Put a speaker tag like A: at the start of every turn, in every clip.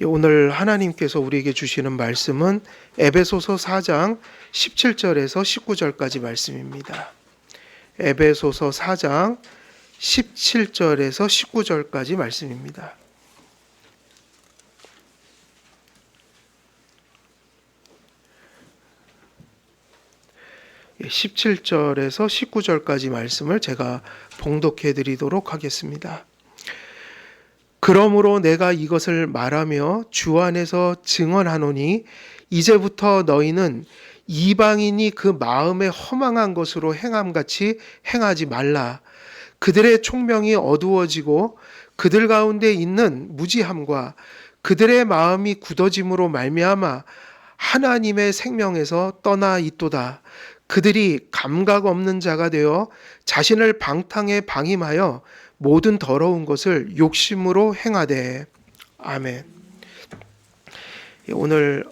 A: 오늘 하나님께서 우리에게 주시는 말씀은 에베소서 4장 17절에서 19절까지 말씀입니다. 에베소서 4장 17절에서 19절까지 말씀입니다. 예, 17절에서 19절까지 말씀을 제가 봉독해 드리도록 하겠습니다. 그러므로 내가 이것을 말하며 주 안에서 증언하노니 이제부터 너희는 이방인이 그 마음에 허망한 것으로 행함같이 행하지 말라. 그들의 총명이 어두워지고 그들 가운데 있는 무지함과 그들의 마음이 굳어짐으로 말미암아 하나님의 생명에서 떠나 있도다. 그들이 감각 없는 자가 되어 자신을 방탕에 방임하여 모든 더러운 것을 욕심으로 행하되. 아멘. 오늘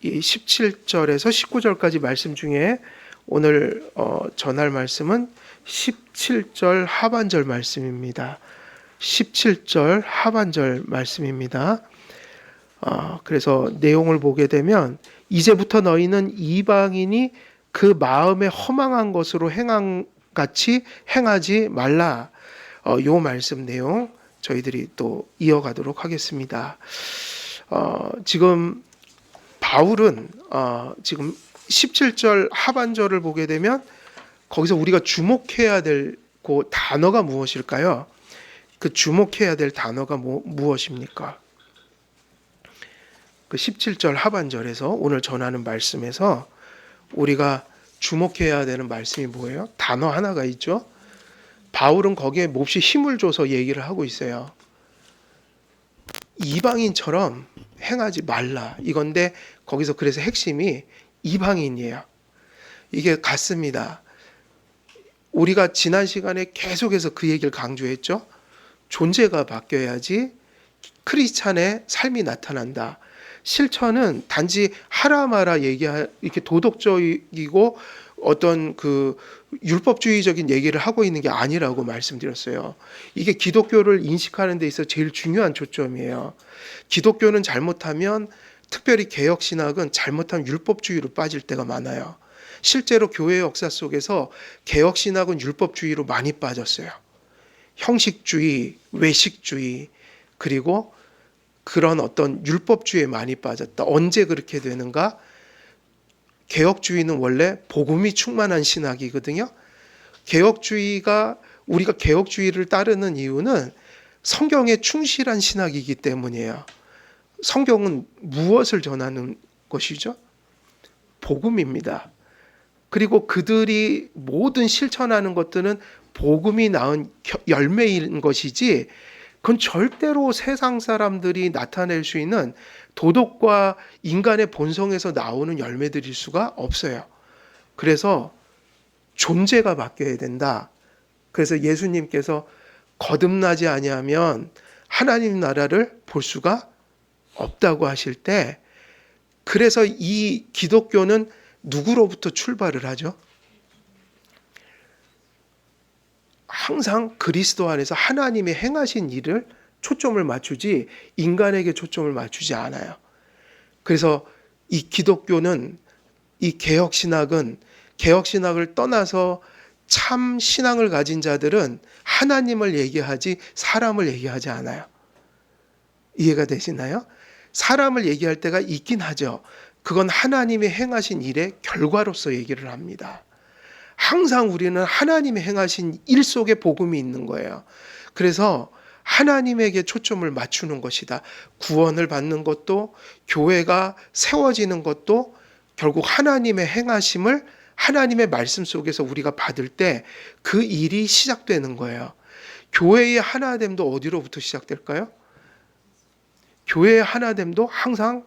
A: 17절에서 19절까지 말씀 중에 오늘 전할 말씀은 17절 하반절 말씀입니다. 17절 하반절 말씀입니다. 그래서 내용을 보게 되면 이제부터 너희는 이방인이 그 마음에 허망한 것으로 같이 행하지 말라. 요 말씀 내용 저희들이 또 이어가도록 하겠습니다. 지금 바울은 지금 17절 하반절을 보게 되면 거기서 우리가 주목해야 될 그 단어가 무엇일까요? 그 주목해야 될 단어가 무엇입니까? 그 17절 하반절에서 오늘 전하는 말씀에서 우리가 주목해야 되는 말씀이 뭐예요? 단어 하나가 있죠. 바울은 거기에 몹시 힘을 줘서 얘기를 하고 있어요. 이방인처럼 행하지 말라 이건데 거기서 그래서 핵심이 이방인이에요. 이게 같습니다. 우리가 지난 시간에 계속해서 그 얘기를 강조했죠. 존재가 바뀌어야지 크리스찬의 삶이 나타난다. 실천은 단지 하라 마라 이렇게 도덕적이고 어떤 그 율법주의적인 얘기를 하고 있는 게 아니라고 말씀드렸어요. 이게 기독교를 인식하는 데 있어서 제일 중요한 초점이에요. 기독교는 잘못하면 특별히 개혁신학은 잘못하면 율법주의로 빠질 때가 많아요. 실제로 교회 역사 속에서 개혁신학은 율법주의로 많이 빠졌어요. 형식주의, 외식주의, 그리고 그런 어떤 율법주의에 많이 빠졌다. 언제 그렇게 되는가? 개혁주의는 원래 복음이 충만한 신학이거든요. 우리가 개혁주의를 따르는 이유는 성경에 충실한 신학이기 때문이에요. 성경은 무엇을 전하는 것이죠? 복음입니다. 그리고 그들이 모든 실천하는 것들은 복음이 낳은 열매인 것이지 그건 절대로 세상 사람들이 나타낼 수 있는 도덕과 인간의 본성에서 나오는 열매들일 수가 없어요. 그래서 존재가 바뀌어야 된다. 그래서 예수님께서 거듭나지 아니하면 하나님 나라를 볼 수가 없다고 하실 때, 그래서 이 기독교는 누구로부터 출발을 하죠? 항상 그리스도 안에서 하나님의 행하신 일을 초점을 맞추지 인간에게 초점을 맞추지 않아요. 그래서 이 기독교는, 이 개혁신학을 떠나서 참 신앙을 가진 자들은 하나님을 얘기하지 사람을 얘기하지 않아요. 이해가 되시나요? 사람을 얘기할 때가 있긴 하죠. 그건 하나님이 행하신 일의 결과로서 얘기를 합니다. 항상 우리는 하나님이 행하신 일 속에 복음이 있는 거예요. 그래서 하나님에게 초점을 맞추는 것이다. 구원을 받는 것도, 교회가 세워지는 것도 결국 하나님의 행하심을 하나님의 말씀 속에서 우리가 받을 때 그 일이 시작되는 거예요. 교회의 하나됨도 어디로부터 시작될까요? 교회의 하나됨도 항상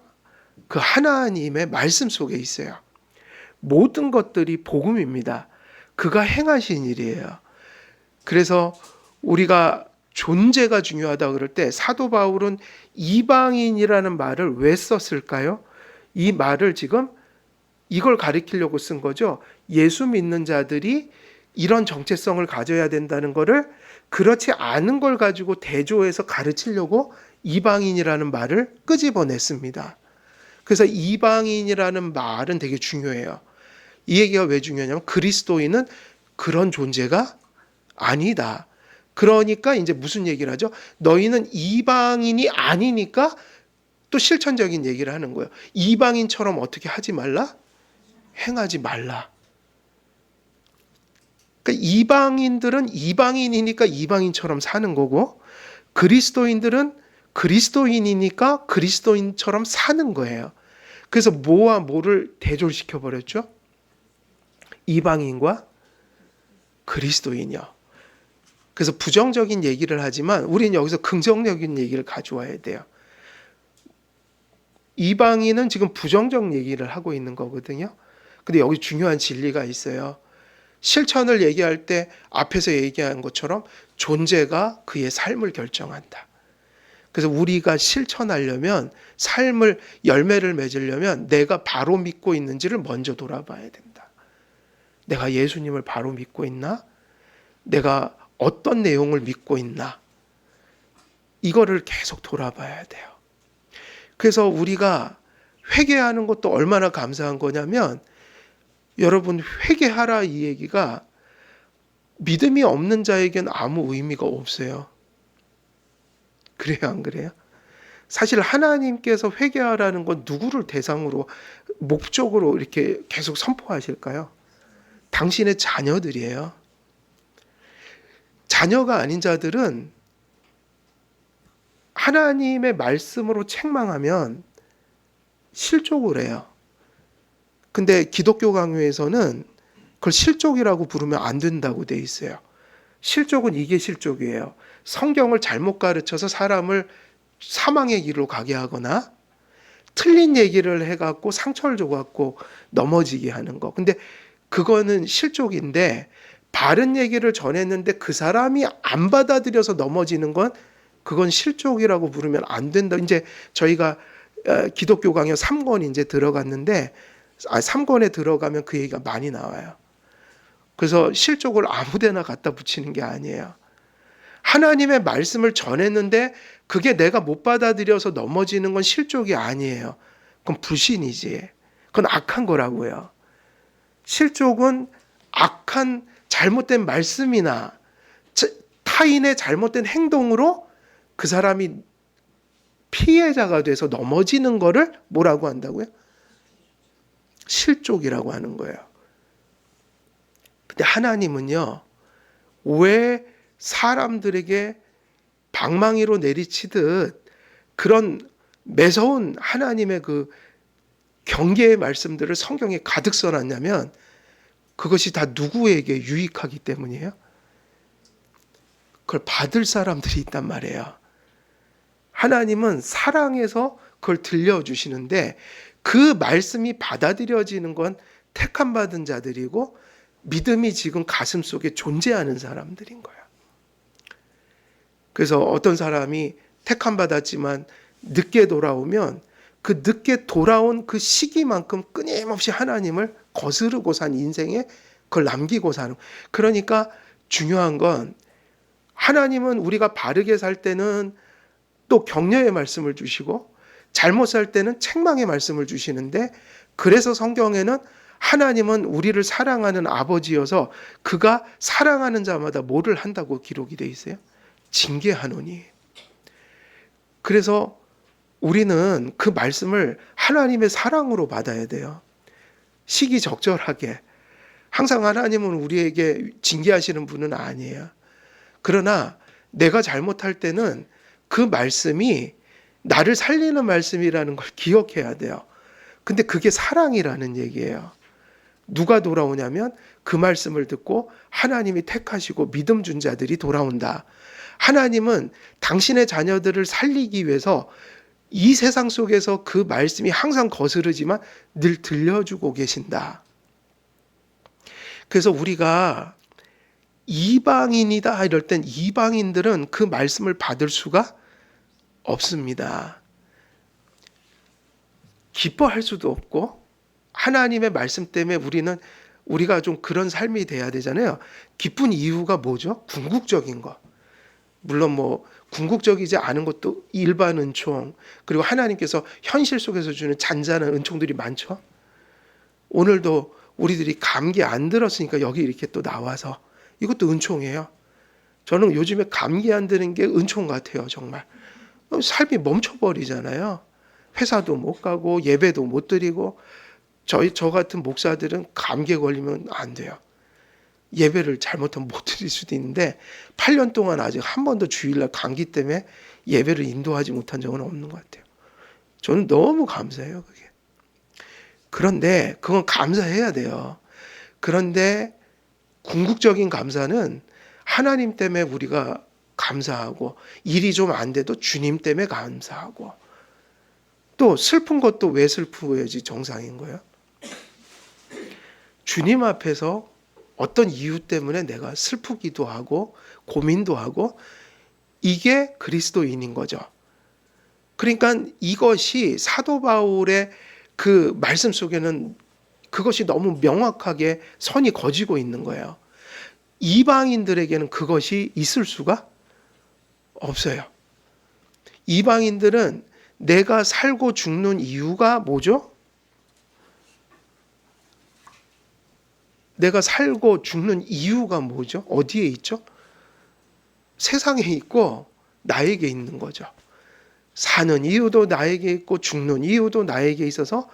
A: 그 하나님의 말씀 속에 있어요. 모든 것들이 복음입니다. 그가 행하신 일이에요. 그래서 우리가 존재가 중요하다 그럴 때 사도 바울은 이방인이라는 말을 왜 썼을까요? 이 말을 지금 이걸 가리키려고 쓴 거죠. 예수 믿는 자들이 이런 정체성을 가져야 된다는 것을 그렇지 않은 걸 가지고 대조해서 가르치려고 이방인이라는 말을 끄집어냈습니다. 그래서 이방인이라는 말은 되게 중요해요. 이 얘기가 왜 중요하냐면 그리스도인은 그런 존재가 아니다. 그러니까 이제 무슨 얘기를 하죠? 너희는 이방인이 아니니까 또 실천적인 얘기를 하는 거예요. 이방인처럼 어떻게 하지 말라? 행하지 말라. 그러니까 이방인들은 이방인이니까 이방인처럼 사는 거고 그리스도인들은 그리스도인이니까 그리스도인처럼 사는 거예요. 그래서 뭐와 뭐를 대조시켜 버렸죠? 이방인과 그리스도인이요. 그래서 부정적인 얘기를 하지만 우리는 여기서 긍정적인 얘기를 가져와야 돼요. 이방인은 지금 부정적 얘기를 하고 있는 거거든요. 근데 여기 중요한 진리가 있어요. 실천을 얘기할 때 앞에서 얘기한 것처럼 존재가 그의 삶을 결정한다. 그래서 우리가 실천하려면 삶을 열매를 맺으려면 내가 바로 믿고 있는지를 먼저 돌아봐야 된다. 내가 예수님을 바로 믿고 있나? 내가 어떤 내용을 믿고 있나? 이거를 계속 돌아봐야 돼요. 그래서 우리가 회개하는 것도 얼마나 감사한 거냐면 여러분 회개하라 이 얘기가 믿음이 없는 자에겐 아무 의미가 없어요. 그래요, 안 그래요? 사실 하나님께서 회개하라는 건 누구를 대상으로 목적으로 이렇게 계속 선포하실까요? 당신의 자녀들이에요. 자녀가 아닌 자들은 하나님의 말씀으로 책망하면 실족을 해요. 근데 기독교 강요에서는 그걸 실족이라고 부르면 안 된다고 돼 있어요. 실족은 이게 실족이에요. 성경을 잘못 가르쳐서 사람을 사망의 길로 가게 하거나 틀린 얘기를 해갖고 상처를 줘갖고 넘어지게 하는 거. 근데 그거는 실족인데 바른 얘기를 전했는데 그 사람이 안 받아들여서 넘어지는 건 그건 실족이라고 부르면 안 된다. 이제 저희가 기독교 강요 3권 이제 들어갔는데 3권에 들어가면 그 얘기가 많이 나와요. 그래서 실족을 아무데나 갖다 붙이는 게 아니에요. 하나님의 말씀을 전했는데 그게 내가 못 받아들여서 넘어지는 건 실족이 아니에요. 그건 불신이지. 그건 악한 거라고요. 실족은 악한 잘못된 말씀이나 타인의 잘못된 행동으로 그 사람이 피해자가 돼서 넘어지는 거를 뭐라고 한다고요? 실족이라고 하는 거예요. 근데 하나님은요, 왜 사람들에게 방망이로 내리치듯 그런 매서운 하나님의 그 경계의 말씀들을 성경에 가득 써놨냐면 그것이 다 누구에게 유익하기 때문이에요. 그걸 받을 사람들이 있단 말이에요. 하나님은 사랑해서 그걸 들려주시는데 그 말씀이 받아들여지는 건 택함 받은 자들이고 믿음이 지금 가슴 속에 존재하는 사람들인 거야. 그래서 어떤 사람이 택함 받았지만 늦게 돌아오면 그 늦게 돌아온 그 시기만큼 끊임없이 하나님을 거스르고 산 인생에 그걸 남기고 사는. 그러니까 중요한 건 하나님은 우리가 바르게 살 때는 또 격려의 말씀을 주시고 잘못 살 때는 책망의 말씀을 주시는데 그래서 성경에는 하나님은 우리를 사랑하는 아버지여서 그가 사랑하는 자마다 뭐를 한다고 기록이 돼 있어요? 징계하노니. 그래서 우리는 그 말씀을 하나님의 사랑으로 받아야 돼요. 시기적절하게. 항상 하나님은 우리에게 징계하시는 분은 아니에요. 그러나 내가 잘못할 때는 그 말씀이 나를 살리는 말씀이라는 걸 기억해야 돼요. 근데 그게 사랑이라는 얘기예요. 누가 돌아오냐면 그 말씀을 듣고 하나님이 택하시고 믿음 준 자들이 돌아온다. 하나님은 당신의 자녀들을 살리기 위해서 이 세상 속에서 그 말씀이 항상 거스르지만 늘 들려주고 계신다. 그래서 우리가 이방인이다 이럴 땐 이방인들은 그 말씀을 받을 수가 없습니다. 기뻐할 수도 없고 하나님의 말씀 때문에 우리가 좀 그런 삶이 돼야 되잖아요. 기쁜 이유가 뭐죠? 궁극적인 거. 물론 뭐 궁극적이지 않은 것도 일반 은총, 그리고 하나님께서 현실 속에서 주는 잔잔한 은총들이 많죠. 오늘도 우리들이 감기 안 들었으니까 여기 이렇게 또 나와서 이것도 은총이에요. 저는 요즘에 감기 안 드는 게 은총 같아요. 정말 삶이 멈춰버리잖아요. 회사도 못 가고 예배도 못 드리고, 저 같은 목사들은 감기에 걸리면 안 돼요. 예배를 잘못하면 못 드릴 수도 있는데 8년 동안 아직 한 번도 주일날 감기 때문에 예배를 인도하지 못한 적은 없는 것 같아요. 저는 너무 감사해요, 그게. 그런데 그건 감사해야 돼요. 그런데 궁극적인 감사는 하나님 때문에 우리가 감사하고, 일이 좀 안 돼도 주님 때문에 감사하고, 또 슬픈 것도 왜 슬프야지 정상인 거예요? 주님 앞에서 어떤 이유 때문에 내가 슬프기도 하고 고민도 하고, 이게 그리스도인인 거죠. 그러니까 이것이 사도 바울의 그 말씀 속에는 그것이 너무 명확하게 선이 그어지고 있는 거예요. 이방인들에게는 그것이 있을 수가 없어요. 이방인들은 내가 살고 죽는 이유가 뭐죠? 내가 살고 죽는 이유가 뭐죠? 어디에 있죠? 세상에 있고 나에게 있는 거죠. 사는 이유도 나에게 있고 죽는 이유도 나에게 있어서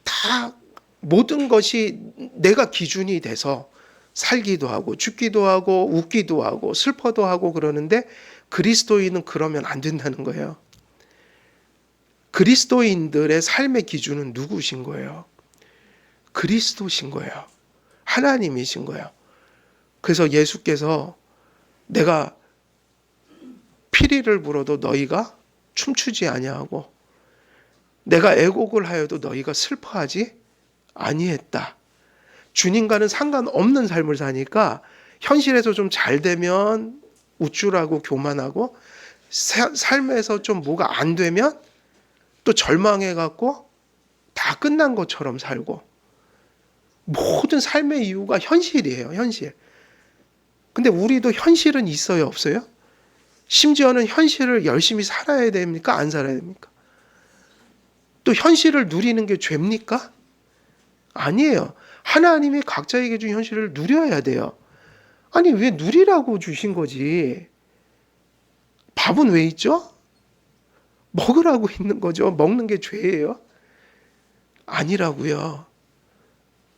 A: 다 모든 것이 내가 기준이 돼서 살기도 하고 죽기도 하고 웃기도 하고 슬퍼도 하고 그러는데, 그리스도인은 그러면 안 된다는 거예요. 그리스도인들의 삶의 기준은 누구신 거예요? 그리스도신 거예요. 하나님이신 거예요. 그래서 예수께서 내가 피리를 불어도 너희가 춤추지 아니하고 내가 애곡을 하여도 너희가 슬퍼하지 아니했다. 주님과는 상관없는 삶을 사니까 현실에서 좀 잘 되면 우쭐하고 교만하고, 삶에서 좀 뭐가 안 되면 또 절망해갖고 다 끝난 것처럼 살고, 모든 삶의 이유가 현실이에요. 현실. 근데 우리도 현실은 있어요, 없어요? 심지어는 현실을 열심히 살아야 됩니까? 안 살아야 됩니까? 또 현실을 누리는 게 죄입니까? 아니에요. 하나님이 각자에게 준 현실을 누려야 돼요. 아니, 왜 누리라고 주신 거지? 밥은 왜 있죠? 먹으라고 있는 거죠. 먹는 게 죄예요? 아니라고요.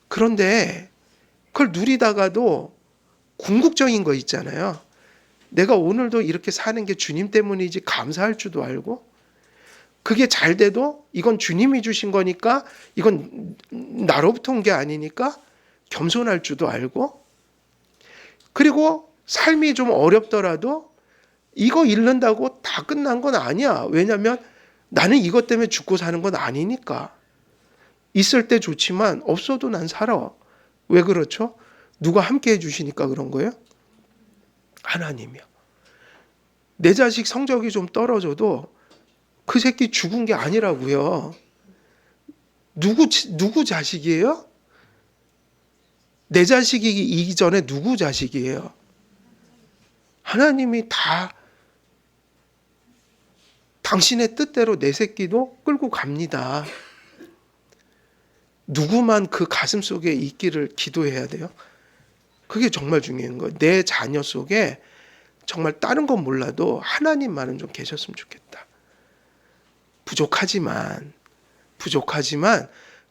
A: 그런데 그걸 누리다가도 궁극적인 거 있잖아요. 내가 오늘도 이렇게 사는 게 주님 때문이지 감사할 줄도 알고, 그게 잘 돼도 이건 주님이 주신 거니까, 이건 나로부터 온 게 아니니까 겸손할 줄도 알고, 그리고 삶이 좀 어렵더라도 이거 잃는다고 다 끝난 건 아니야. 왜냐하면 나는 이것 때문에 죽고 사는 건 아니니까. 있을 때 좋지만 없어도 난 살아. 왜 그렇죠? 누가 함께 해주시니까 그런 거예요? 하나님이요. 내 자식 성적이 좀 떨어져도 그 새끼 죽은 게 아니라고요. 누구 자식이에요? 내 자식이기 전에 누구 자식이에요? 하나님이 다 당신의 뜻대로 내 새끼도 끌고 갑니다. 누구만 그 가슴 속에 있기를 기도해야 돼요. 그게 정말 중요한 거예요. 내 자녀 속에 정말 다른 건 몰라도 하나님만은 좀 계셨으면 좋겠다. 부족하지만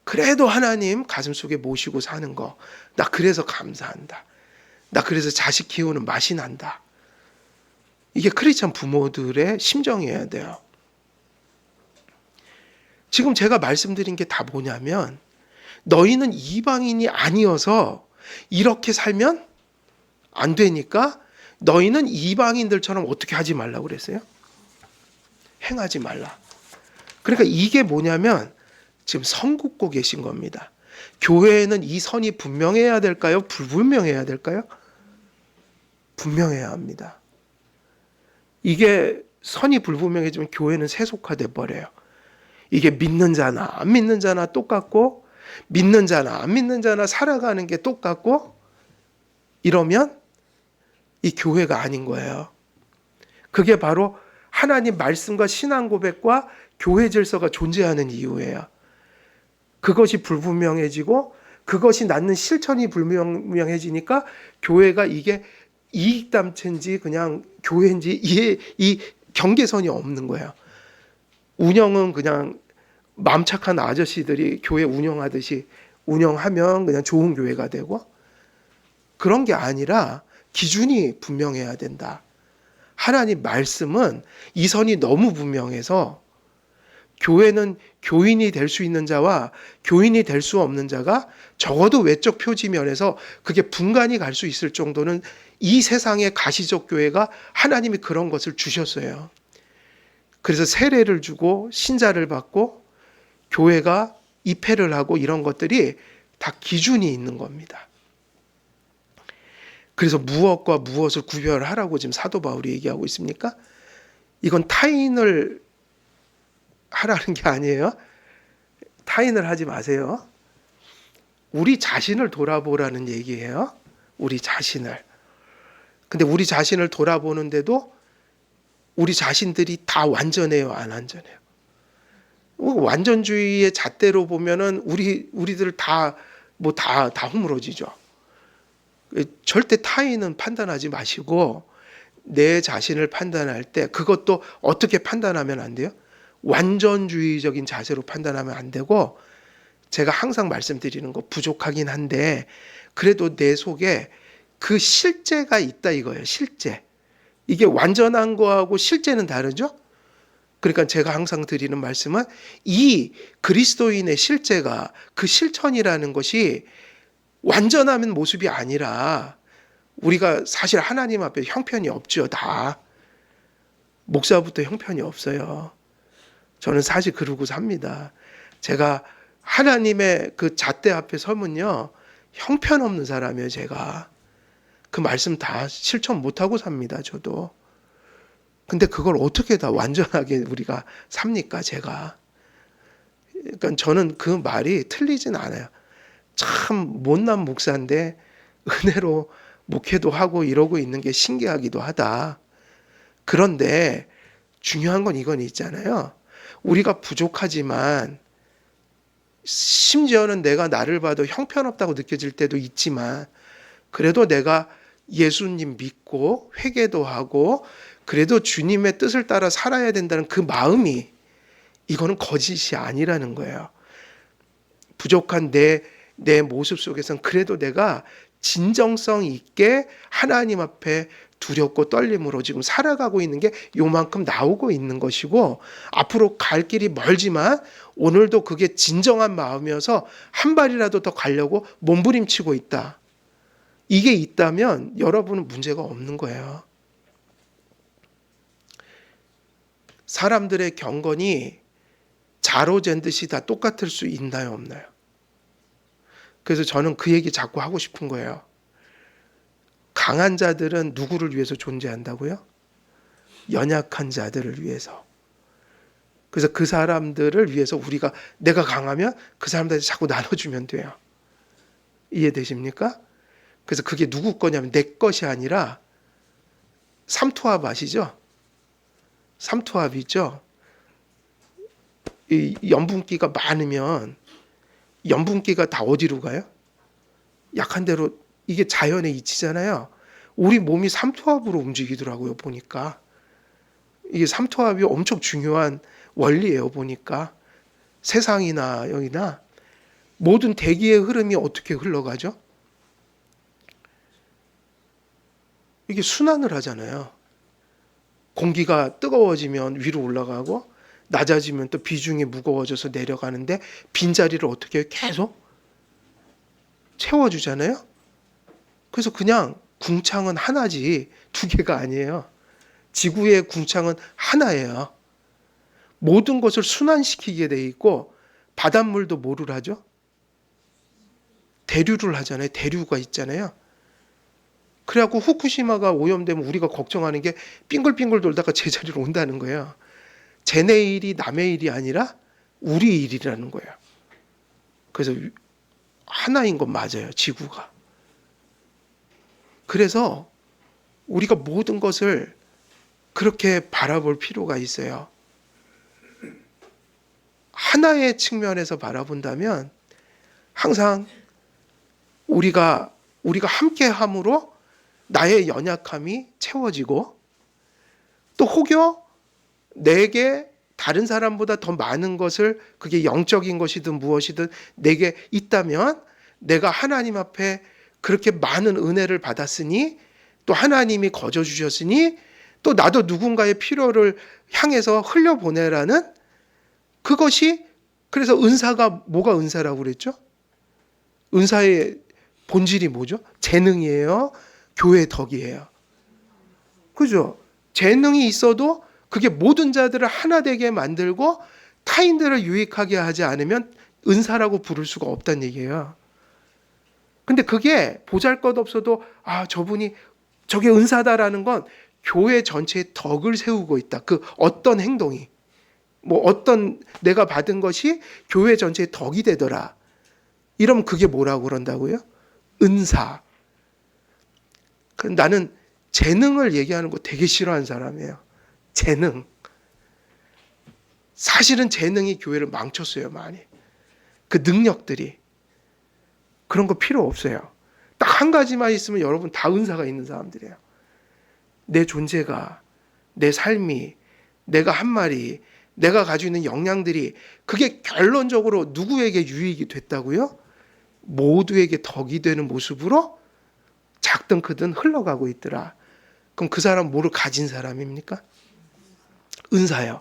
A: 그래도 하나님 가슴 속에 모시고 사는 거, 나 그래서 감사한다. 나 그래서 자식 키우는 맛이 난다. 이게 크리스찬 부모들의 심정이어야 돼요. 지금 제가 말씀드린 게 다 뭐냐면, 너희는 이방인이 아니어서 이렇게 살면 안 되니까 너희는 이방인들처럼 어떻게 하지 말라고 그랬어요? 행하지 말라. 그러니까 이게 뭐냐면 지금 선 긋고 계신 겁니다. 교회에는 이 선이 분명해야 될까요? 불분명해야 될까요? 분명해야 합니다. 이게 선이 불분명해지면 교회는 세속화돼 버려요. 이게 믿는 자나 안 믿는 자나 똑같고, 믿는 자나 안 믿는 자나 살아가는 게 똑같고, 이러면 이 교회가 아닌 거예요. 그게 바로 하나님 말씀과 신앙 고백과 교회 질서가 존재하는 이유예요. 그것이 불분명해지고 그것이 낳는 실천이 불분명해지니까 교회가 이게 이익담체인지 그냥 교회인지 이 경계선이 없는 거예요. 운영은 그냥 마음 착한 아저씨들이 교회 운영하듯이 운영하면 그냥 좋은 교회가 되고, 그런 게 아니라 기준이 분명해야 된다. 하나님 말씀은 이 선이 너무 분명해서 교회는 교인이 될 수 있는 자와 교인이 될 수 없는 자가 적어도 외적 표지면에서 그게 분간이 갈 수 있을 정도는 이 세상의 가시적 교회가 하나님이 그런 것을 주셨어요. 그래서 세례를 주고 신자를 받고 교회가 입회를 하고 이런 것들이 다 기준이 있는 겁니다. 그래서 무엇과 무엇을 구별하라고 지금 사도 바울이 얘기하고 있습니까? 이건 타인을 하라는 게 아니에요. 타인을 하지 마세요. 우리 자신을 돌아보라는 얘기예요. 우리 자신을. 근데 우리 자신을 돌아보는데도 우리 자신들이 다 완전해요, 안 완전해요? 완전주의의 잣대로 보면은 우리들 다 허물어지죠. 절대 타인은 판단하지 마시고 내 자신을 판단할 때 그것도 어떻게 판단하면 안 돼요? 완전주의적인 자세로 판단하면 안 되고, 제가 항상 말씀드리는 거 부족하긴 한데 그래도 내 속에 그 실제가 있다 이거예요. 실제. 이게 완전한 거하고 실제는 다르죠? 그러니까 제가 항상 드리는 말씀은 이 그리스도인의 실제가, 그 실천이라는 것이 완전한 모습이 아니라, 우리가 사실 하나님 앞에 형편이 없죠. 다. 목사부터 형편이 없어요. 저는 사실 그러고 삽니다. 제가 하나님의 그 잣대 앞에 서면요, 형편없는 사람이에요. 제가 그 말씀 다 실천 못하고 삽니다. 저도. 근데 그걸 어떻게 다 완전하게 우리가 삽니까? 제가. 그러니까 저는 그 말이 틀리진 않아요. 참 못난 목사인데 은혜로 목회도 하고 이러고 있는 게 신기하기도 하다. 그런데 중요한 건 이건 있잖아요. 우리가 부족하지만, 심지어는 내가 나를 봐도 형편없다고 느껴질 때도 있지만, 그래도 내가 예수님 믿고 회개도 하고 그래도 주님의 뜻을 따라 살아야 된다는 그 마음이, 이거는 거짓이 아니라는 거예요. 부족한 내 모습 속에선 그래도 내가 진정성 있게 하나님 앞에 두렵고 떨림으로 지금 살아가고 있는 게 요만큼 나오고 있는 것이고, 앞으로 갈 길이 멀지만 오늘도 그게 진정한 마음이어서 한 발이라도 더 가려고 몸부림치고 있다. 이게 있다면 여러분은 문제가 없는 거예요. 사람들의 경건이 자로 잰 듯이 다 똑같을 수 있나요, 없나요? 그래서 저는 그 얘기 자꾸 하고 싶은 거예요. 강한 자들은 누구를 위해서 존재한다고요? 연약한 자들을 위해서. 그래서 그 사람들을 위해서 우리가, 내가 강하면 그 사람들한테 자꾸 나눠주면 돼요. 이해되십니까? 그래서 그게 누구 거냐면 내 것이 아니라, 삼투압 아시죠? 삼투압이죠. 이 염분기가 많으면 염분기가 다 어디로 가요? 약한 대로. 이게 자연의 이치잖아요. 우리 몸이 삼투압으로 움직이더라고요, 보니까. 이게 삼투압이 엄청 중요한 원리예요, 보니까. 세상이나 여기나 모든 대기의 흐름이 어떻게 흘러가죠? 이게 순환을 하잖아요. 공기가 뜨거워지면 위로 올라가고 낮아지면 또 비중이 무거워져서 내려가는데, 빈자리를 어떻게 해요? 계속 채워주잖아요. 그래서 그냥 궁창은 하나지 두 개가 아니에요. 지구의 궁창은 하나예요. 모든 것을 순환시키게 돼 있고, 바닷물도 뭐를 하죠? 대류를 하잖아요. 대류가 있잖아요. 그래갖고 후쿠시마가 오염되면 우리가 걱정하는 게 빙글빙글 돌다가 제자리로 온다는 거예요. 쟤네 일이 남의 일이 아니라 우리 일이라는 거예요. 그래서 하나인 건 맞아요, 지구가. 그래서 우리가 모든 것을 그렇게 바라볼 필요가 있어요. 하나의 측면에서 바라본다면 항상 우리가 함께함으로 나의 연약함이 채워지고, 또 혹여 내게 다른 사람보다 더 많은 것을, 그게 영적인 것이든 무엇이든 내게 있다면, 내가 하나님 앞에 그렇게 많은 은혜를 받았으니, 또 하나님이 거저 주셨으니, 또 나도 누군가의 필요를 향해서 흘려보내라는, 그것이, 그래서 은사가, 뭐가 은사라고 그랬죠? 은사의 본질이 뭐죠? 재능이에요? 교회의 덕이에요? 그죠? 재능이 있어도 그게 모든 자들을 하나 되게 만들고 타인들을 유익하게 하지 않으면 은사라고 부를 수가 없다는 얘기예요. 근데 그게 보잘것없어도 저분이 저게 은사다라는 건 교회 전체의 덕을 세우고 있다. 그 어떤 행동이, 뭐 어떤 내가 받은 것이 교회 전체의 덕이 되더라. 이러면 그게 뭐라고 그런다고요? 은사. 나는 재능을 얘기하는 거 되게 싫어하는 사람이에요. 재능. 사실은 재능이 교회를 망쳤어요, 많이. 그 능력들이. 그런 거 필요 없어요. 딱 한 가지만 있으면 여러분 다 은사가 있는 사람들이에요. 내 존재가, 내 삶이, 내가 한 말이, 내가 가지고 있는 역량들이, 그게 결론적으로 누구에게 유익이 됐다고요? 모두에게 덕이 되는 모습으로 작든 크든 흘러가고 있더라. 그럼 그 사람 뭐를 가진 사람입니까? 은사요.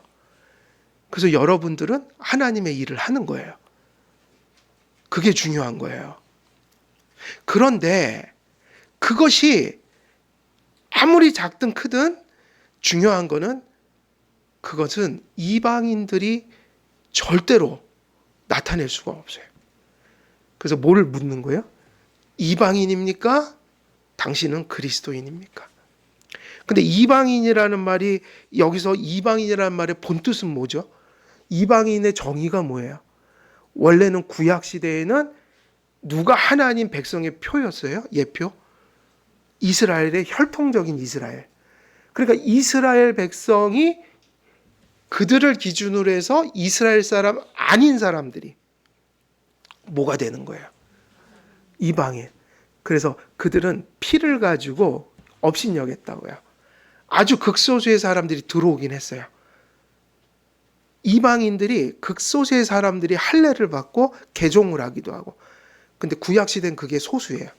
A: 그래서 여러분들은 하나님의 일을 하는 거예요. 그게 중요한 거예요. 그런데 그것이 아무리 작든 크든 중요한 거는, 그것은 이방인들이 절대로 나타낼 수가 없어요. 그래서 뭐를 묻는 거예요? 이방인입니까? 당신은 그리스도인입니까? 근데 이방인이라는 말이, 여기서 이방인이라는 말의 본뜻은 뭐죠? 이방인의 정의가 뭐예요? 원래는 구약 시대에는 누가 하나님 백성의 표였어요? 예표? 이스라엘의 혈통적인 이스라엘. 그러니까 이스라엘 백성이, 그들을 기준으로 해서 이스라엘 사람 아닌 사람들이 뭐가 되는 거예요? 이방인. 그래서 그들은 피를 가지고 업신여겼다고요. 아주 극소수의 사람들이 들어오긴 했어요. 이방인들이, 극소수의 사람들이 할례를 받고 개종을 하기도 하고. 근데 구약 시대는 그게 소수예요.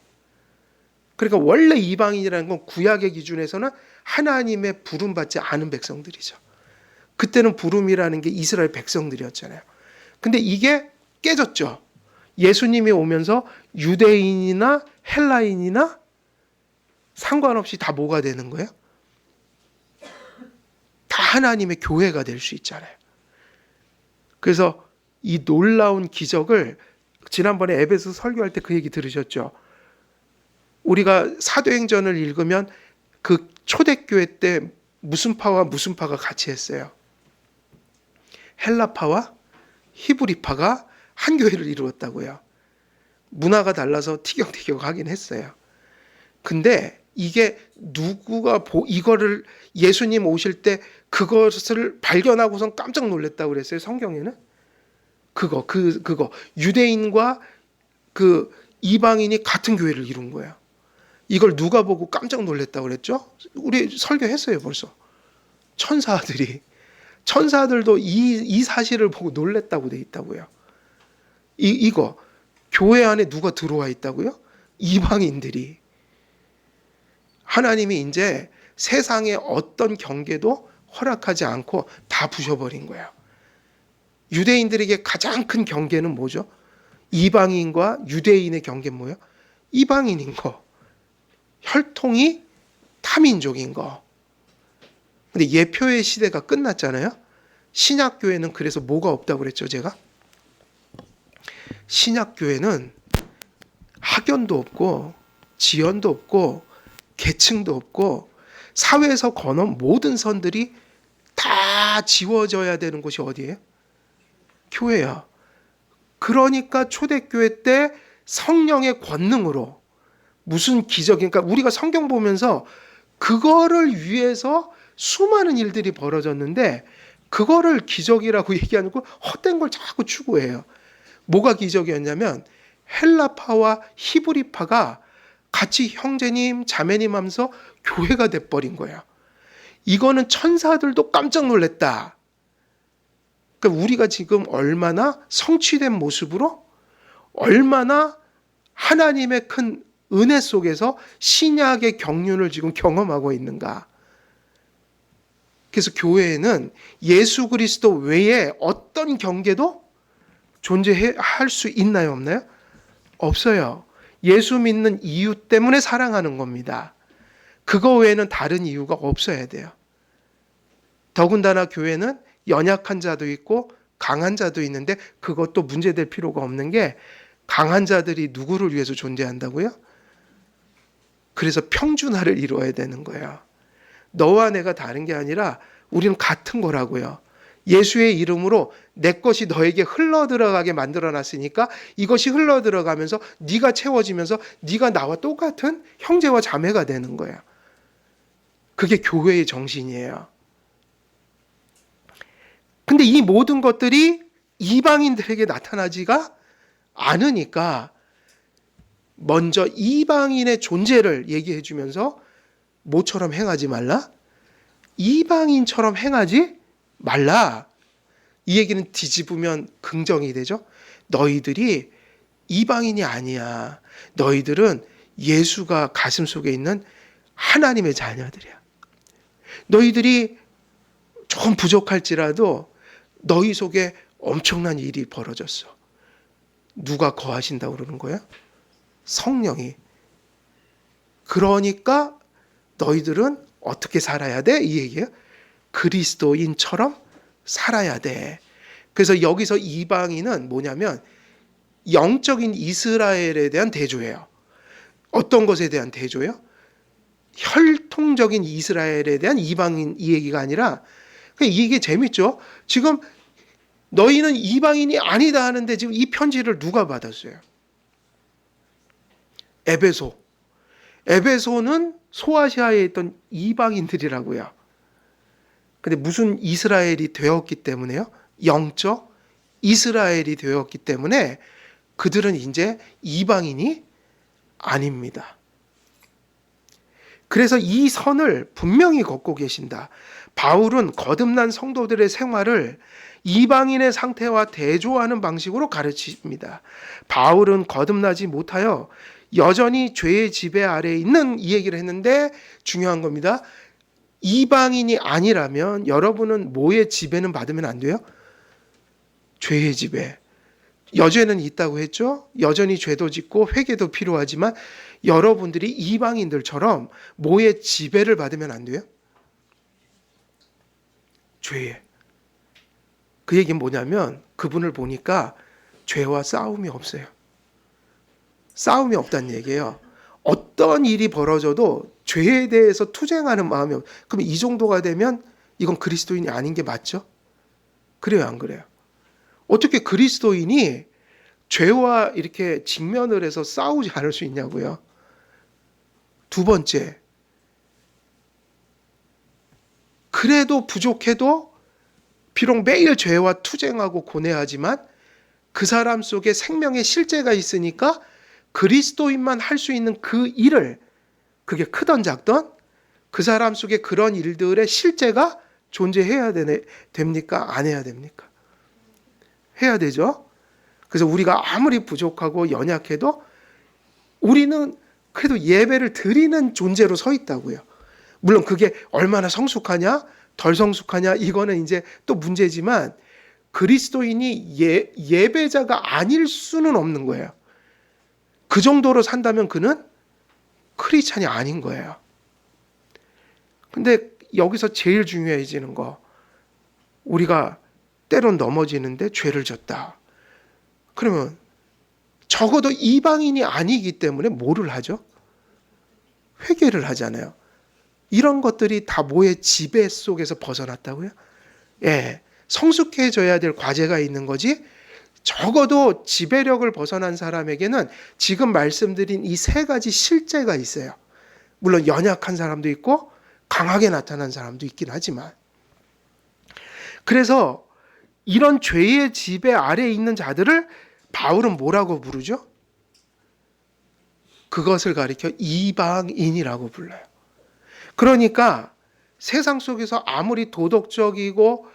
A: 그러니까 원래 이방인이라는 건 구약의 기준에서는 하나님의 부름받지 않은 백성들이죠. 그때는 부름이라는 게 이스라엘 백성들이었잖아요. 근데 이게 깨졌죠. 예수님이 오면서 유대인이나 헬라인이나 상관없이 다 뭐가 되는 거예요? 다 하나님의 교회가 될 수 있잖아요. 그래서 이 놀라운 기적을, 지난번에 에베소 설교할 때 그 얘기 들으셨죠? 우리가 사도행전을 읽으면 그 초대교회 때 무슨 파와 무슨 파가 같이 했어요? 헬라파와 히브리파가 한 교회를 이루었다고요. 문화가 달라서 티격태격하긴 했어요. 근데 이게 누구가 이거를 예수님 오실 때 그것을 발견하고선 깜짝 놀랐다고 그랬어요, 성경에는? 그거 유대인과 그 이방인이 같은 교회를 이룬 거예요. 이걸 누가 보고 깜짝 놀랐다고 그랬죠? 우리 설교했어요, 벌써. 천사들도 이 사실을 보고 놀랐다고 돼 있다고요. 이거 교회 안에 누가 들어와 있다고요? 이방인들이. 하나님이 이제 세상의 어떤 경계도 허락하지 않고 다 부셔버린 거예요. 유대인들에게 가장 큰 경계는 뭐죠? 이방인과 유대인의 경계는 뭐예요? 이방인인 거. 혈통이 타민족인 거. 근데 예표의 시대가 끝났잖아요. 신약교회는 그래서 뭐가 없다고 그랬죠, 제가? 신약교회는 학연도 없고 지연도 없고 계층도 없고 사회에서 거는 모든 선들이 다 지워져야 되는 곳이 어디예요? 교회야. 그러니까 초대교회 때 성령의 권능으로 무슨 기적이니까 우리가 성경 보면서 그거를 위해서 수많은 일들이 벌어졌는데 그거를 기적이라고 얘기하는 거 헛된 걸 자꾸 추구해요. 뭐가 기적이었냐면 헬라파와 히브리파가 같이 형제님, 자매님 하면서 교회가 돼버린 거예요. 이거는 천사들도 깜짝 놀랐다. 그러니까 우리가 지금 얼마나 성취된 모습으로 얼마나 하나님의 큰 은혜 속에서 신약의 경륜을 지금 경험하고 있는가. 그래서 교회에는 예수 그리스도 외에 어떤 경계도 존재할 수 있나요? 없나요? 없어요. 예수 믿는 이유 때문에 사랑하는 겁니다. 그거 외에는 다른 이유가 없어야 돼요. 더군다나 교회는 연약한 자도 있고 강한 자도 있는데 그것도 문제될 필요가 없는 게 강한 자들이 누구를 위해서 존재한다고요? 그래서 평준화를 이루어야 되는 거예요. 너와 내가 다른 게 아니라 우리는 같은 거라고요. 예수의 이름으로 내 것이 너에게 흘러들어가게 만들어놨으니까 이것이 흘러들어가면서 네가 채워지면서 네가 나와 똑같은 형제와 자매가 되는 거예요. 그게 교회의 정신이에요. 근데 이 모든 것들이 이방인들에게 나타나지가 않으니까 먼저 이방인의 존재를 얘기해 주면서 모처럼 행하지 말라? 이방인처럼 행하지 말라. 이 얘기는 뒤집으면 긍정이 되죠. 너희들이 이방인이 아니야. 너희들은 예수가 가슴 속에 있는 하나님의 자녀들이야. 너희들이 조금 부족할지라도 너희 속에 엄청난 일이 벌어졌어. 누가 거하신다고 그러는 거야? 성령이. 그러니까 너희들은 어떻게 살아야 돼? 이 얘기예요. 그리스도인처럼 살아야 돼. 그래서 여기서 이방인은 뭐냐면 영적인 이스라엘에 대한 대조예요. 어떤 것에 대한 대조예요? 혈통적인 이스라엘에 대한 이방인 이 얘기가 아니라 이게 재밌죠. 지금 너희는 이방인이 아니다 하는데 지금 이 편지를 누가 받았어요? 에베소. 에베소는 소아시아에 있던 이방인들이라고요. 근데 무슨 이스라엘이 되었기 때문에요? 영적 이스라엘이 되었기 때문에 그들은 이제 이방인이 아닙니다. 그래서 이 선을 분명히 걷고 계신다. 바울은 거듭난 성도들의 생활을 이방인의 상태와 대조하는 방식으로 가르칩니다. 바울은 거듭나지 못하여 여전히 죄의 지배 아래에 있는 이 얘기를 했는데 중요한 겁니다. 이방인이 아니라면 여러분은 뭐의 지배는 받으면 안 돼요? 죄의 지배. 여죄는 있다고 했죠? 여전히 죄도 짓고 회개도 필요하지만 여러분들이 이방인들처럼 뭐의 지배를 받으면 안 돼요? 죄에. 그 얘기는 뭐냐면 그분을 보니까 죄와 싸움이 없어요. 싸움이 없다는 얘기예요. 어떤 일이 벌어져도 죄에 대해서 투쟁하는 마음이 없어요. 그럼 이 정도가 되면 이건 그리스도인이 아닌 게 맞죠? 그래요, 안 그래요? 어떻게 그리스도인이 죄와 이렇게 직면을 해서 싸우지 않을 수 있냐고요? 두 번째, 그래도 부족해도 비록 매일 죄와 투쟁하고 고뇌하지만 그 사람 속에 생명의 실제가 있으니까 그리스도인만 할 수 있는 그 일을, 그게 크던 작던 그 사람 속에 그런 일들의 실제가 존재해야 됩니까? 안 해야 됩니까? 해야 되죠. 그래서 우리가 아무리 부족하고 연약해도 우리는 그래도 예배를 드리는 존재로 서 있다고요. 물론 그게 얼마나 성숙하냐 덜 성숙하냐 이거는 이제 또 문제지만 그리스도인이 예배자가 아닐 수는 없는 거예요. 그 정도로 산다면 그는 크리스찬이 아닌 거예요. 근데 여기서 제일 중요해지는 거, 우리가 때론 넘어지는데 죄를 졌다. 그러면 적어도 이방인이 아니기 때문에 뭐를 하죠? 회개를 하잖아요. 이런 것들이 다 뭐의 지배 속에서 벗어났다고요? 예, 성숙해져야 될 과제가 있는 거지. 적어도 지배력을 벗어난 사람에게는 지금 말씀드린 이 세 가지 실제가 있어요. 물론 연약한 사람도 있고 강하게 나타난 사람도 있긴 하지만. 그래서 이런 죄의 지배 아래에 있는 자들을 바울은 뭐라고 부르죠? 그것을 가리켜 이방인이라고 불러요. 그러니까 세상 속에서 아무리 도덕적이고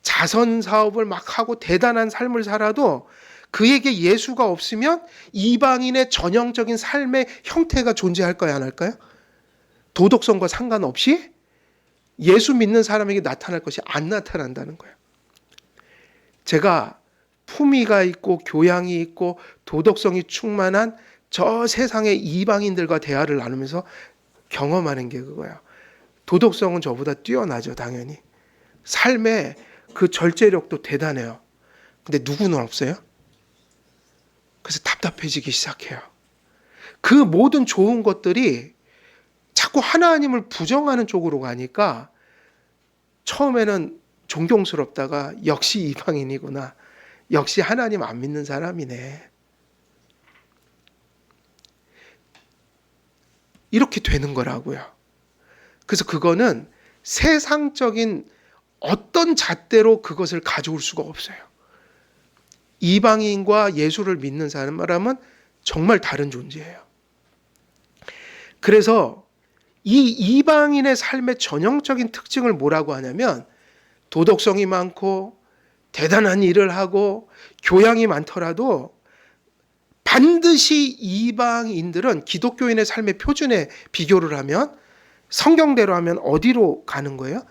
A: 자선 사업을 막 하고 대단한 삶을 살아도 그에게 예수가 없으면 이방인의 전형적인 삶의 형태가 존재할까요, 안 할까요? 도덕성과 상관없이 예수 믿는 사람에게 나타날 것이 안 나타난다는 거예요. 제가 품위가 있고 교양이 있고 도덕성이 충만한 저 세상의 이방인들과 대화를 나누면서 경험하는 게 그거예요. 도덕성은 저보다 뛰어나죠, 당연히. 삶의 그 절제력도 대단해요. 근데 누구는 없어요? 그래서 답답해지기 시작해요. 그 모든 좋은 것들이 자꾸 하나님을 부정하는 쪽으로 가니까 처음에는 존경스럽다가 역시 이방인이구나. 역시 하나님 안 믿는 사람이네. 이렇게 되는 거라고요. 그래서 그거는 세상적인 어떤 잣대로 그것을 가져올 수가 없어요. 이방인과 예수를 믿는 사람은 정말 다른 존재예요. 그래서 이 이방인의 삶의 전형적인 특징을 뭐라고 하냐면 도덕성이 많고 대단한 일을 하고 교양이 많더라도 반드시 이방인들은 기독교인의 삶의 표준에 비교를 하면 성경대로 하면 어디로 가는 거예요?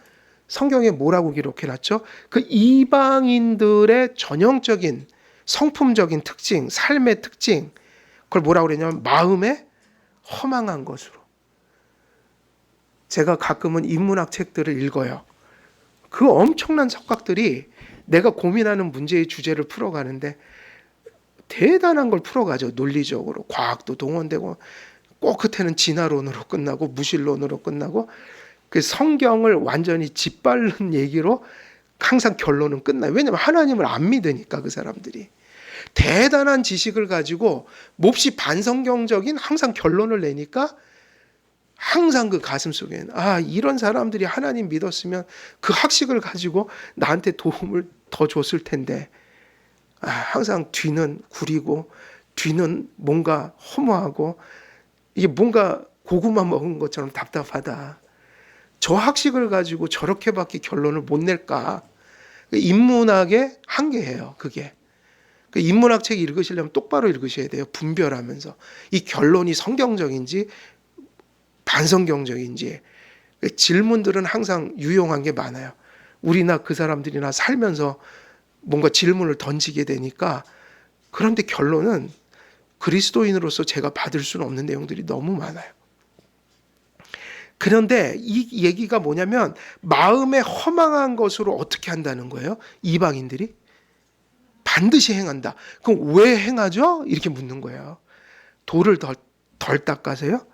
A: 성경에 뭐라고 기록해놨죠? 그 이방인들의 전형적인 성품적인 특징, 삶의 특징, 그걸 뭐라고 그러냐면 마음에 허망한 것으로. 제가 가끔은 인문학 책들을 읽어요. 그 엄청난 석학들이 내가 고민하는 문제의 주제를 풀어가는데 대단한 걸 풀어가죠. 논리적으로. 과학도 동원되고 꼭 끝에는 진화론으로 끝나고 무신론으로 끝나고 그 성경을 완전히 짓밟는 얘기로 항상 결론은 끝나요. 왜냐하면 하나님을 안 믿으니까 그 사람들이. 대단한 지식을 가지고 몹시 반성경적인 항상 결론을 내니까 항상 그 가슴 속에는 이런 사람들이 하나님 믿었으면 그 학식을 가지고 나한테 도움을 더 줬을 텐데 항상 뒤는 구리고 뒤는 뭔가 허무하고 이게 뭔가 고구마 먹은 것처럼 답답하다. 저 학식을 가지고 저렇게밖에 결론을 못 낼까? 인문학의 한계예요. 그게. 인문학 책 읽으시려면 똑바로 읽으셔야 돼요. 분별하면서 이 결론이 성경적인지 반성경적인지. 질문들은 항상 유용한 게 많아요. 우리나 그 사람들이나 살면서 뭔가 질문을 던지게 되니까 그런데 결론은 그리스도인으로서 제가 받을 수는 없는 내용들이 너무 많아요. 그런데 이 얘기가 뭐냐면 마음에 허망한 것으로 어떻게 한다는 거예요? 이방인들이 반드시 행한다. 그럼 왜 행하죠? 이렇게 묻는 거예요. 돌을 덜 닦아서요?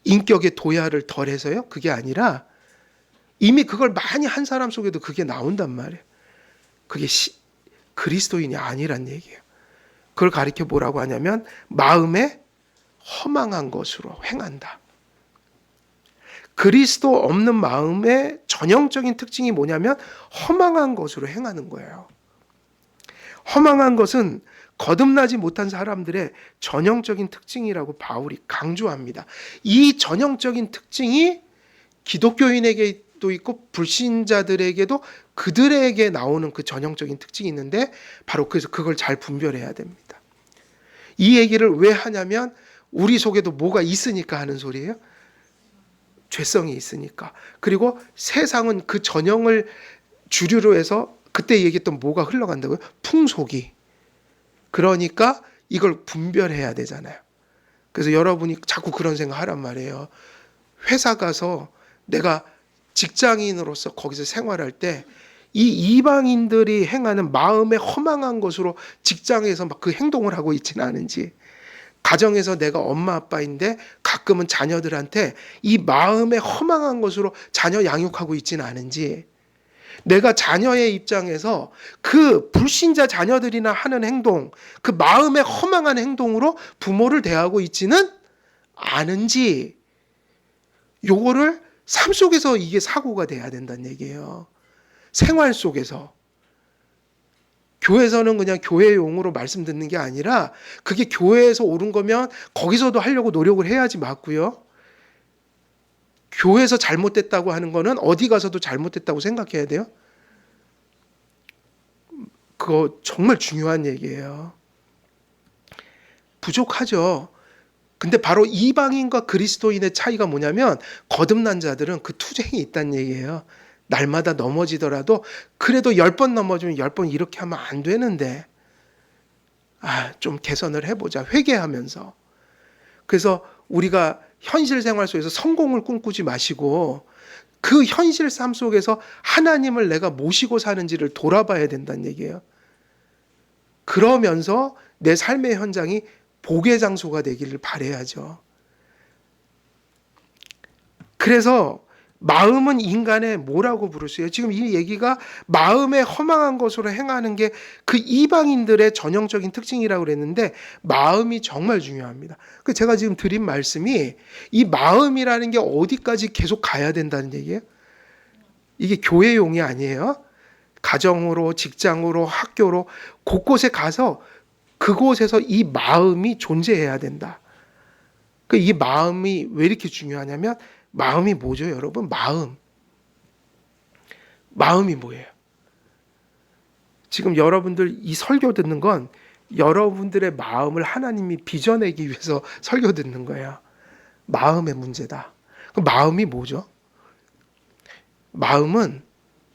A: 인격의 도야를 덜 해서요? 그게 아니라 이미 그걸 많이 한 사람 속에도 그게 나온단 말이에요. 그게 그리스도인이 아니란 얘기예요. 그걸 가리켜 뭐라고 하냐면 마음에 허망한 것으로 행한다. 그리스도 없는 마음의 전형적인 특징이 뭐냐면 허망한 것으로 행하는 거예요. 허망한 것은 거듭나지 못한 사람들의 전형적인 특징이라고 바울이 강조합니다. 이 전형적인 특징이 기독교인에게도 있고 불신자들에게도 그들에게 나오는 그 전형적인 특징이 있는데 바로 그래서 그걸 잘 분별해야 됩니다. 이 얘기를 왜 하냐면 우리 속에도 뭐가 있으니까 하는 소리예요. 죄성이 있으니까. 그리고 세상은 그 전형을 주류로 해서 그때 얘기했던 뭐가 흘러간다고요? 풍속이. 그러니까 이걸 분별해야 되잖아요. 그래서 여러분이 자꾸 그런 생각 하란 말이에요. 회사 가서 내가 직장인으로서 거기서 생활할 때 이 이방인들이 행하는 마음에 허망한 것으로 직장에서 막 그 행동을 하고 있지는 않은지, 가정에서 내가 엄마 아빠인데 가끔은 자녀들한테 이 마음에 허망한 것으로 자녀 양육하고 있지는 않은지, 내가 자녀의 입장에서 그 불신자 자녀들이나 하는 행동, 그 마음에 허망한 행동으로 부모를 대하고 있지는 않은지, 요거를 삶 속에서 이게 사고가 돼야 된다는 얘기예요. 생활 속에서. 교회에서는 그냥 교회용으로 말씀 듣는 게 아니라 그게 교회에서 옳은 거면 거기서도 하려고 노력을 해야지 맞고요. 교회에서 잘못됐다고 하는 거는 어디 가서도 잘못됐다고 생각해야 돼요. 그거 정말 중요한 얘기예요. 부족하죠. 근데 바로 이방인과 그리스도인의 차이가 뭐냐면 거듭난 자들은 그 투쟁이 있다는 얘기예요. 날마다 넘어지더라도 그래도 10번 넘어지면 10번 이렇게 하면 안 되는데 좀 개선을 해보자. 회개하면서. 그래서 우리가 현실 생활 속에서 성공을 꿈꾸지 마시고 그 현실 삶 속에서 하나님을 내가 모시고 사는지를 돌아봐야 된다는 얘기예요. 그러면서 내 삶의 현장이 복의 장소가 되기를 바라야죠. 그래서 마음은 인간의 뭐라고 부르세요? 지금 이 얘기가 마음에 허망한 것으로 행하는 게 그 이방인들의 전형적인 특징이라고 그랬는데 마음이 정말 중요합니다. 제가 지금 드린 말씀이 이 마음이라는 게 어디까지 계속 가야 된다는 얘기예요? 이게 교회용이 아니에요. 가정으로, 직장으로, 학교로 곳곳에 가서 그곳에서 이 마음이 존재해야 된다. 이 마음이 왜 이렇게 중요하냐면 마음이 뭐죠, 여러분? 마음이 뭐예요? 지금 여러분들 이 설교 듣는 건 여러분들의 마음을 하나님이 빚어내기 위해서 설교 듣는 거예요. 마음의 문제다. 그럼 마음이 뭐죠? 마음은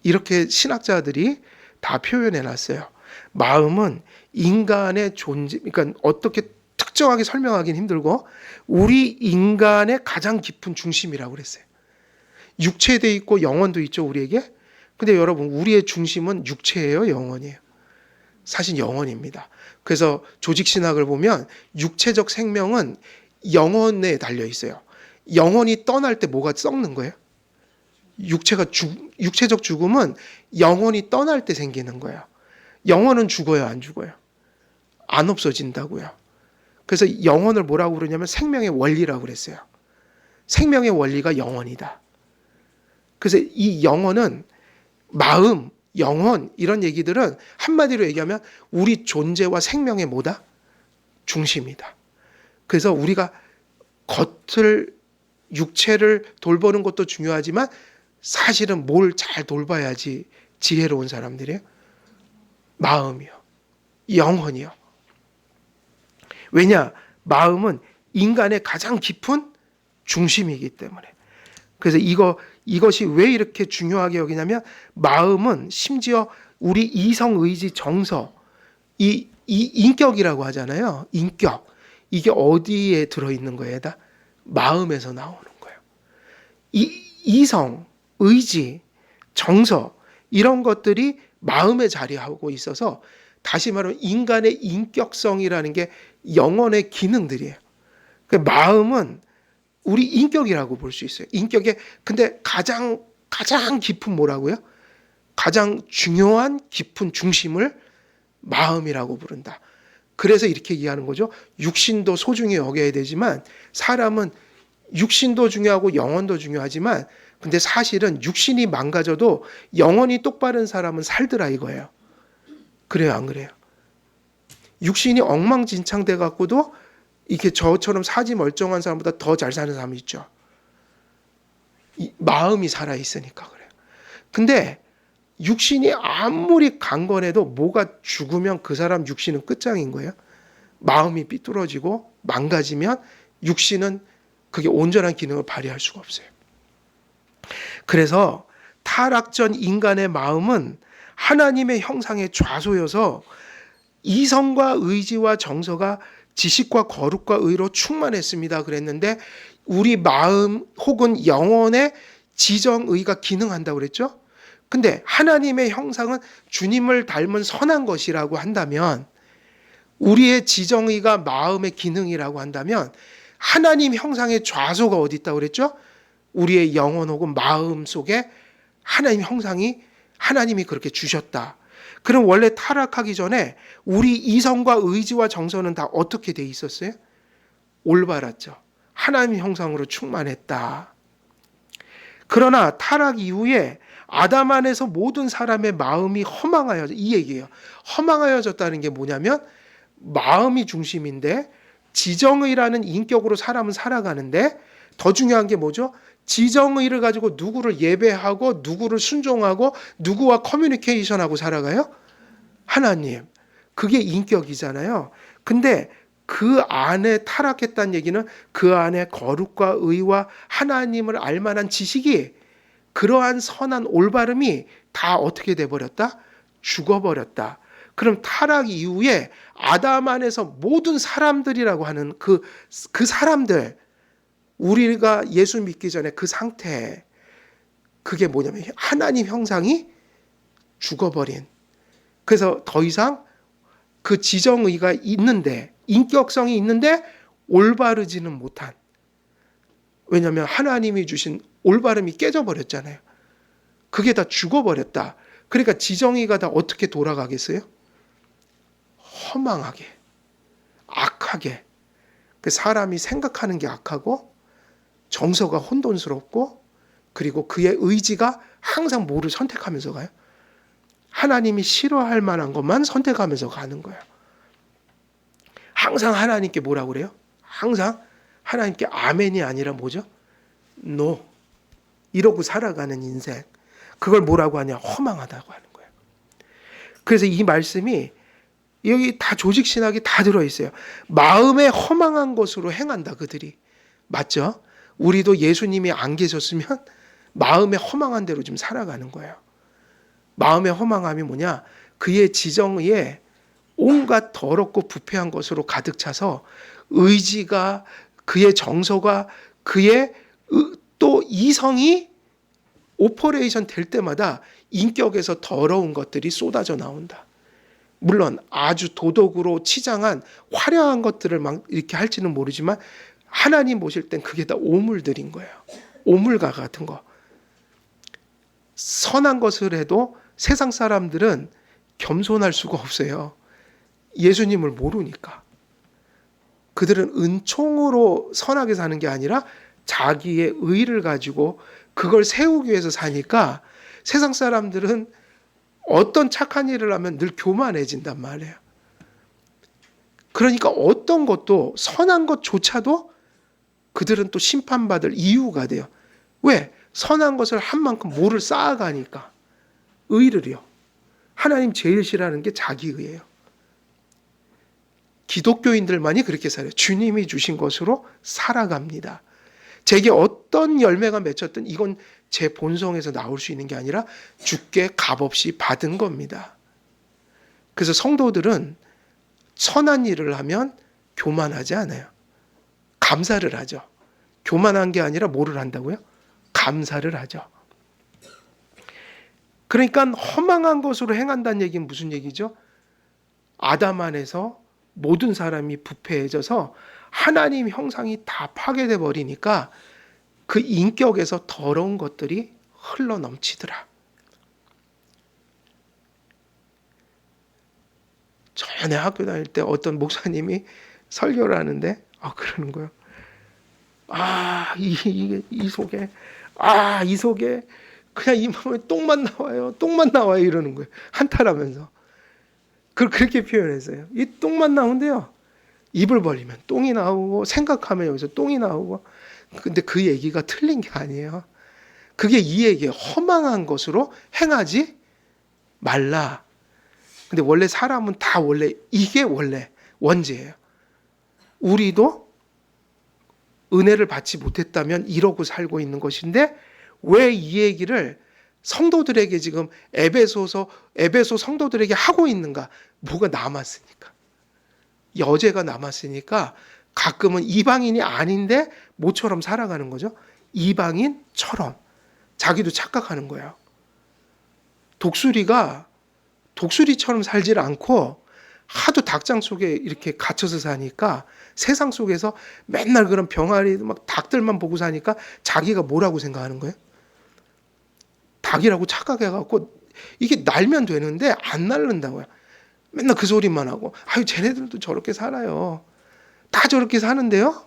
A: 이렇게 신학자들이 다 표현해 놨어요. 마음은 인간의 존재, 그러니까 어떻게 특정하게 설명하기는 힘들고 우리 인간의 가장 깊은 중심이라고 그랬어요. 육체도 있고 영혼도 있죠, 우리에게. 근데 여러분, 우리의 중심은 육체예요, 영혼이에요? 사실 영혼입니다. 그래서 조직신학을 보면 육체적 생명은 영혼에 달려 있어요. 영혼이 떠날 때 뭐가 썩는 거예요? 육체적 죽음은 영혼이 떠날 때 생기는 거예요. 영혼은 죽어요, 안 죽어요? 안 없어진다고요. 그래서 영혼을 뭐라고 그러냐면 생명의 원리라고 그랬어요. 생명의 원리가 영혼이다. 그래서 이 영혼은 마음, 영혼 이런 얘기들은 한마디로 얘기하면 우리 존재와 생명의 뭐다? 중심이다. 그래서 우리가 겉을 육체를 돌보는 것도 중요하지만 사실은 뭘 잘 돌봐야지 지혜로운 사람들이에요? 마음이요. 영혼이요. 왜냐? 마음은 인간의 가장 깊은 중심이기 때문에. 그래서 이것이 왜 이렇게 중요하게 여기냐면 마음은 심지어 우리 이성, 의지, 정서 이 인격이라고 하잖아요. 인격. 이게 어디에 들어있는 거예요? 다 마음에서 나오는 거예요. 이성, 의지, 정서 이런 것들이 마음에 자리하고 있어서 다시 말하면 인간의 인격성이라는 게 영혼의 기능들이에요. 마음은 우리 인격이라고 볼 수 있어요. 인격에 근데 가장 깊은 뭐라고요? 가장 중요한 깊은 중심을 마음이라고 부른다. 그래서 이렇게 얘기하는 거죠. 육신도 소중히 여겨야 되지만 사람은 육신도 중요하고 영혼도 중요하지만 근데 사실은 육신이 망가져도 영혼이 똑바른 사람은 살더라 이거예요. 그래요, 안 그래요? 육신이 엉망진창돼 갖고도 이렇게 저처럼 사지 멀쩡한 사람보다 더 잘 사는 사람이 있죠. 마음이 살아 있으니까 그래요. 근데 육신이 아무리 강건해도 뭐가 죽으면 그 사람 육신은 끝장인 거예요. 마음이 삐뚤어지고 망가지면 육신은 그게 온전한 기능을 발휘할 수가 없어요. 그래서 타락전 인간의 마음은 하나님의 형상의 좌소여서 이성과 의지와 정서가 지식과 거룩과 의로 충만했습니다. 그랬는데 우리 마음 혹은 영혼의 지정의가 기능한다고 그랬죠. 근데 하나님의 형상은 주님을 닮은 선한 것이라고 한다면 우리의 지정의가 마음의 기능이라고 한다면 하나님 형상의 좌소가 어디 있다고 그랬죠? 우리의 영혼 혹은 마음 속에 하나님 형상이 하나님이 그렇게 주셨다. 그럼 원래 타락하기 전에 우리 이성과 의지와 정서는 다 어떻게 돼 있었어요? 올바랐죠. 하나님 형상으로 충만했다. 그러나 타락 이후에 아담 안에서 모든 사람의 마음이 허망하여져, 이 얘기예요. 허망하여졌다는 게 뭐냐면 마음이 중심인데 지정의라는 인격으로 사람은 살아가는데 더 중요한 게 뭐죠? 지정의를 가지고 누구를 예배하고 누구를 순종하고 누구와 커뮤니케이션하고 살아가요? 하나님. 그게 인격이잖아요. 근데 그 안에 타락했다는 얘기는 그 안에 거룩과 의와 하나님을 알 만한 지식이, 그러한 선한 올바름이 다 어떻게 돼버렸다? 죽어버렸다. 그럼 타락 이후에 아담 안에서 모든 사람들이라고 하는 그 사람들, 우리가 예수 믿기 전에 그 상태, 그게 뭐냐면 하나님 형상이 죽어버린, 그래서 더 이상 그 지정의가 있는데, 인격성이 있는데 올바르지는 못한, 왜냐하면 하나님이 주신 올바름이 깨져버렸잖아요. 그게 다 죽어버렸다. 그러니까 지정의가 다 어떻게 돌아가겠어요? 허망하게, 악하게. 그 사람이 생각하는 게 악하고 정서가 혼돈스럽고, 그리고 그의 의지가 항상 뭐를 선택하면서 가요? 하나님이 싫어할 만한 것만 선택하면서 가는 거예요. 항상 하나님께 뭐라고 그래요? 항상 하나님께 아멘이 아니라 뭐죠? 노. 이러고 살아가는 인생. 그걸 뭐라고 하냐? 허망하다고 하는 거예요. 그래서 이 말씀이 여기 다 조직신학이 다 들어있어요. 마음에 허망한 것으로 행한다, 그들이. 맞죠? 우리도 예수님이 안 계셨으면 마음에 허망한 대로 좀 살아가는 거예요. 마음의 허망함이 뭐냐? 그의 지정의에 온갖 더럽고 부패한 것으로 가득 차서 의지가, 그의 정서가, 그의 또 이성이 오퍼레이션 될 때마다 인격에서 더러운 것들이 쏟아져 나온다. 물론 아주 도덕으로 치장한 화려한 것들을 막 이렇게 할지는 모르지만 하나님 보실 땐 그게 다 오물들인 거예요. 오물과 같은 거. 선한 것을 해도 세상 사람들은 겸손할 수가 없어요. 예수님을 모르니까. 그들은 은총으로 선하게 사는 게 아니라 자기의 의를 가지고 그걸 세우기 위해서 사니까 세상 사람들은 어떤 착한 일을 하면 늘 교만해진단 말이에요. 그러니까 어떤 것도, 선한 것조차도 그들은 또 심판받을 이유가 돼요. 왜? 선한 것을 한 만큼 뭐를 쌓아가니까. 의를요. 하나님 제일 싫어하는 게 자기의예요. 기독교인들만이 그렇게 살아요. 주님이 주신 것으로 살아갑니다. 제게 어떤 열매가 맺혔든 이건 제 본성에서 나올 수 있는 게 아니라 주께 값없이 받은 겁니다. 그래서 성도들은 선한 일을 하면 교만하지 않아요. 감사를 하죠. 교만한 게 아니라 뭐를 한다고요? 감사를 하죠. 그러니까 허망한 것으로 행한다는 얘기는 무슨 얘기죠? 아담 안에서 모든 사람이 부패해져서 하나님 형상이 다 파괴돼 버리니까 그 인격에서 더러운 것들이 흘러 넘치더라. 전에 학교 다닐 때 어떤 목사님이 설교를 하는데 그러는 거예요. 이 속에 이 속에 그냥 이 몸에 똥만 나와요. 똥만 나와요. 이러는 거예요. 한탄하면서. 그렇게 표현했어요. 이 똥만 나온대요. 입을 벌리면 똥이 나오고 생각하면 여기서 똥이 나오고. 근데 그 얘기가 틀린 게 아니에요. 그게 이 얘기예요. 허망한 것으로 행하지 말라. 근데 원래 사람은 다 원래 이게 원래 원죄예요. 우리도 은혜를 받지 못했다면 이러고 살고 있는 것인데 왜 이 얘기를 성도들에게 지금 에베소 성도들에게 하고 있는가? 뭐가 남았으니까. 여죄가 남았으니까 가끔은 이방인이 아닌데 모처럼 살아가는 거죠. 이방인처럼 자기도 착각하는 거예요. 독수리처럼 살질 않고 하도 닭장 속에 이렇게 갇혀서 사니까 세상 속에서 맨날 그런 병아리 막 닭들만 보고 사니까 자기가 뭐라고 생각하는 거예요? 닭이라고 착각해갖고 이게 날면 되는데 안 날른다고요. 맨날 그 소리만 하고 쟤네들도 저렇게 살아요. 다 저렇게 사는데요?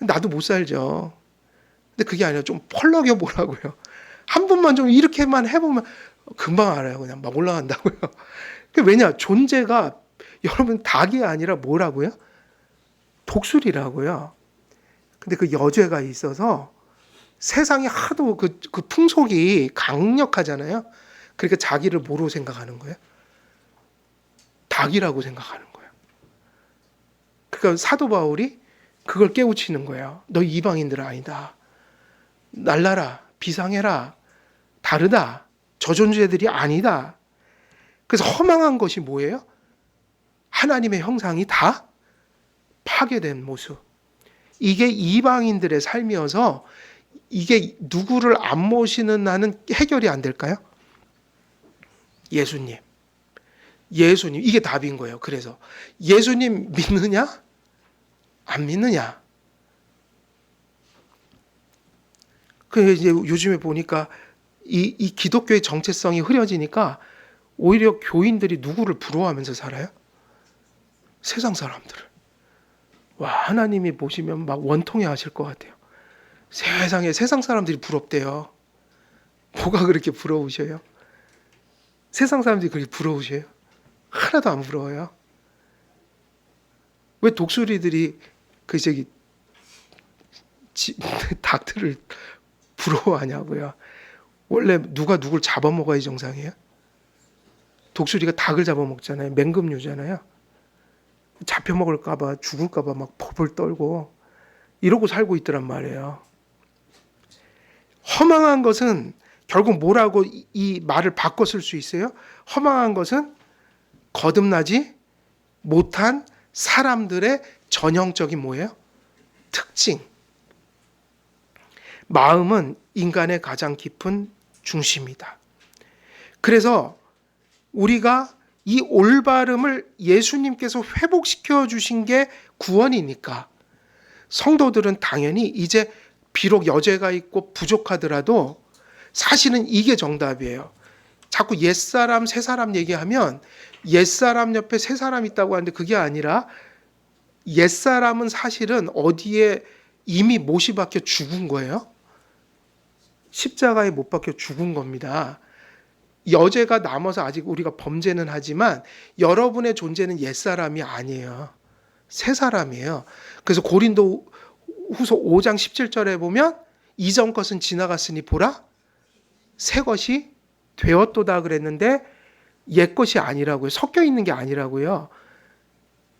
A: 나도 못 살죠. 근데 그게 아니라 좀 펄럭여 보라고요. 한 번만 좀 이렇게만 해보면 금방 알아요. 그냥 막 올라간다고요. 왜냐? 존재가 여러분 닭이 아니라 뭐라고요? 독수리라고요. 근데 그 여죄가 있어서 세상이 하도 그 풍속이 강력하잖아요. 그러니까 자기를 뭐로 생각하는 거예요? 닭이라고 생각하는 거예요. 그러니까 사도 바울이 그걸 깨우치는 거예요. 너 이방인들 아니다. 날라라, 비상해라, 다르다, 저존재들이 아니다. 그래서 허망한 것이 뭐예요? 하나님의 형상이 다 파괴된 모습. 이게 이방인들의 삶이어서 이게 누구를 안 모시는 한은 해결이 안 될까요? 예수님. 예수님. 이게 답인 거예요. 그래서 예수님 믿느냐? 안 믿느냐? 그 이제 요즘에 보니까 이 기독교의 정체성이 흐려지니까 오히려 교인들이 누구를 부러워하면서 살아요? 세상 사람들을. 와, 하나님이 보시면 막 원통해 하실 것 같아요. 세상에 세상 사람들이 부럽대요. 뭐가 그렇게 부러우셔요? 세상 사람들이 그렇게 부러우셔요? 하나도 안 부러워요. 왜 독수리들이 닭들을 부러워하냐고요. 원래 누가 누굴 잡아먹어야 정상이에요? 독수리가 닭을 잡아먹잖아요. 맹금류잖아요. 잡혀먹을까봐 죽을까봐 막 법을 떨고 이러고 살고 있더란 말이에요. 허망한 것은 결국 뭐라고 이 말을 바꿔 쓸 수 있어요? 허망한 것은 거듭나지 못한 사람들의 전형적인 뭐예요? 특징. 마음은 인간의 가장 깊은 중심이다. 그래서 우리가 이 올바름을 예수님께서 회복시켜 주신 게 구원이니까 성도들은 당연히 이제 비록 여죄가 있고 부족하더라도 사실은 이게 정답이에요. 자꾸 옛사람 새사람 얘기하면 옛사람 옆에 새사람 있다고 하는데 그게 아니라 옛사람은 사실은 어디에 이미 못이 박혀 죽은 거예요. 십자가에 못 박혀 죽은 겁니다. 여죄가 남아서 아직 우리가 범죄는 하지만 여러분의 존재는 옛사람이 아니에요. 새사람이에요. 그래서 고린도 후서 5장 17절에 보면 이전 것은 지나갔으니 보라 새 것이 되었도다 그랬는데 옛 것이 아니라고요. 섞여 있는 게 아니라고요.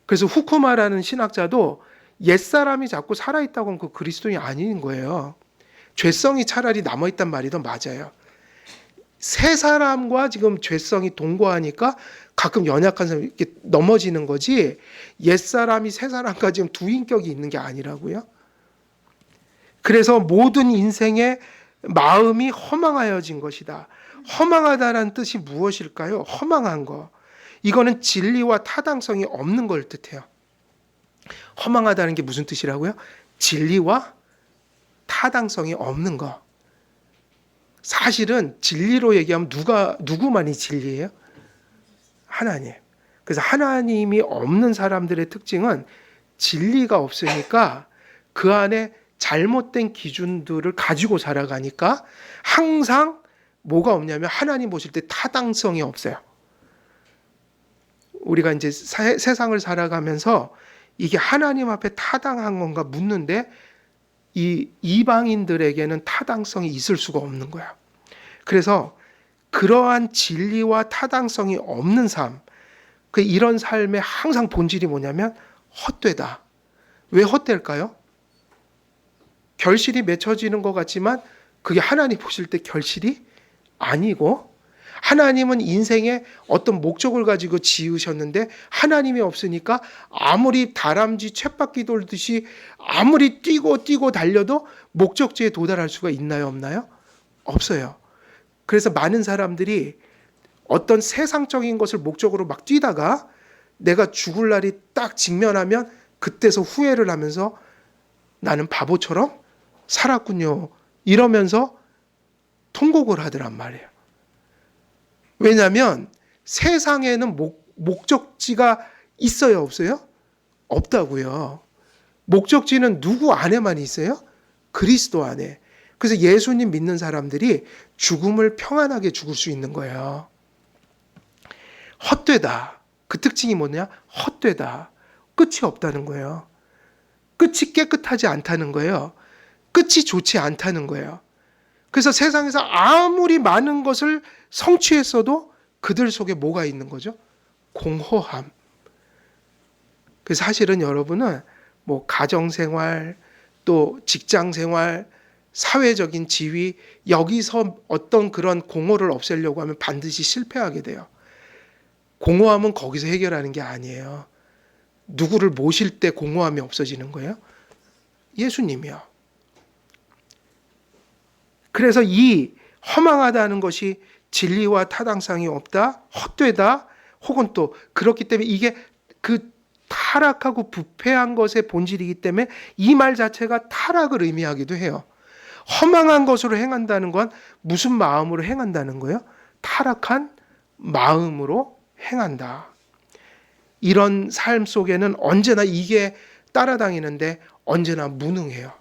A: 그래서 후쿠마라는 신학자도 옛사람이 자꾸 살아있다고 하면 그 그리스도인이 아닌 거예요. 죄성이 차라리 남아있단 말이 더 맞아요. 새 사람과 지금 죄성이 동거하니까 가끔 연약한 사람이 이렇게 넘어지는 거지 옛 사람이 새 사람과 지금 두 인격이 있는 게 아니라고요. 그래서 모든 인생의 마음이 허망하여진 것이다. 허망하다는 뜻이 무엇일까요? 허망한 거. 이거는 진리와 타당성이 없는 걸 뜻해요. 허망하다는 게 무슨 뜻이라고요? 진리와 타당성이 없는 거. 사실은 진리로 얘기하면 누구만이 진리예요? 하나님. 그래서 하나님이 없는 사람들의 특징은 진리가 없으니까 그 안에 잘못된 기준들을 가지고 살아가니까 항상 뭐가 없냐면 하나님 보실 때 타당성이 없어요. 우리가 이제 세상을 살아가면서 이게 하나님 앞에 타당한 건가 묻는데 이 이방인들에게는 타당성이 있을 수가 없는 거야. 그래서 그러한 진리와 타당성이 없는 삶, 이런 삶의 항상 본질이 뭐냐면 헛되다. 왜 헛될까요? 결실이 맺혀지는 것 같지만 그게 하나님 보실 때 결실이 아니고 하나님은 인생에 어떤 목적을 가지고 지으셨는데 하나님이 없으니까 아무리 다람쥐 쳇바퀴 돌듯이 아무리 뛰고 달려도 목적지에 도달할 수가 있나요? 없나요? 없어요. 그래서 많은 사람들이 어떤 세상적인 것을 목적으로 막 뛰다가 내가 죽을 날이 딱 직면하면 그때서 후회를 하면서 나는 바보처럼 살았군요. 이러면서 통곡을 하더란 말이에요. 왜냐하면 세상에는 목적지가 있어요, 없어요? 없다고요. 목적지는 누구 안에만 있어요? 그리스도 안에. 그래서 예수님 믿는 사람들이 죽음을 평안하게 죽을 수 있는 거예요. 헛되다. 그 특징이 뭐냐? 헛되다. 끝이 없다는 거예요. 끝이 깨끗하지 않다는 거예요. 끝이 좋지 않다는 거예요. 그래서 세상에서 아무리 많은 것을 성취했어도 그들 속에 뭐가 있는 거죠? 공허함. 그래서 사실은 여러분은 뭐 가정생활, 또 직장생활, 사회적인 지위, 여기서 어떤 그런 공허를 없애려고 하면 반드시 실패하게 돼요. 공허함은 거기서 해결하는 게 아니에요. 누구를 모실 때 공허함이 없어지는 거예요? 예수님이요. 그래서 이 허망하다는 것이 진리와 타당성이 없다, 헛되다, 혹은 또 그렇기 때문에 이게 그 타락하고 부패한 것의 본질이기 때문에 이 말 자체가 타락을 의미하기도 해요. 허망한 것으로 행한다는 건 무슨 마음으로 행한다는 거예요? 타락한 마음으로 행한다. 이런 삶 속에는 언제나 이게 따라다니는데 언제나 무능해요.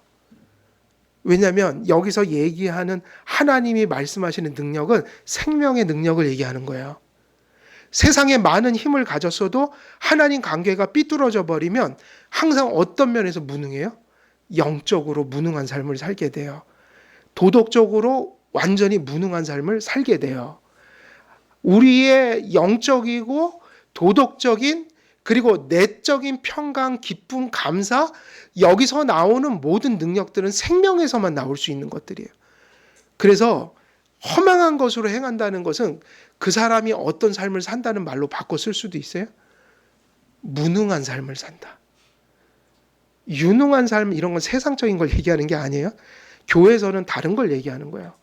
A: 왜냐하면 여기서 얘기하는 하나님이 말씀하시는 능력은 생명의 능력을 얘기하는 거예요. 세상에 많은 힘을 가졌어도 하나님 관계가 삐뚤어져 버리면 항상 어떤 면에서 무능해요? 영적으로 무능한 삶을 살게 돼요. 도덕적으로 완전히 무능한 삶을 살게 돼요. 우리의 영적이고 도덕적인 그리고 내적인 평강, 기쁨, 감사, 여기서 나오는 모든 능력들은 생명에서만 나올 수 있는 것들이에요. 그래서 허망한 것으로 행한다는 것은 그 사람이 어떤 삶을 산다는 말로 바꿔 쓸 수도 있어요. 무능한 삶을 산다. 유능한 삶, 이런 건 세상적인 걸 얘기하는 게 아니에요. 교회에서는 다른 걸 얘기하는 거예요.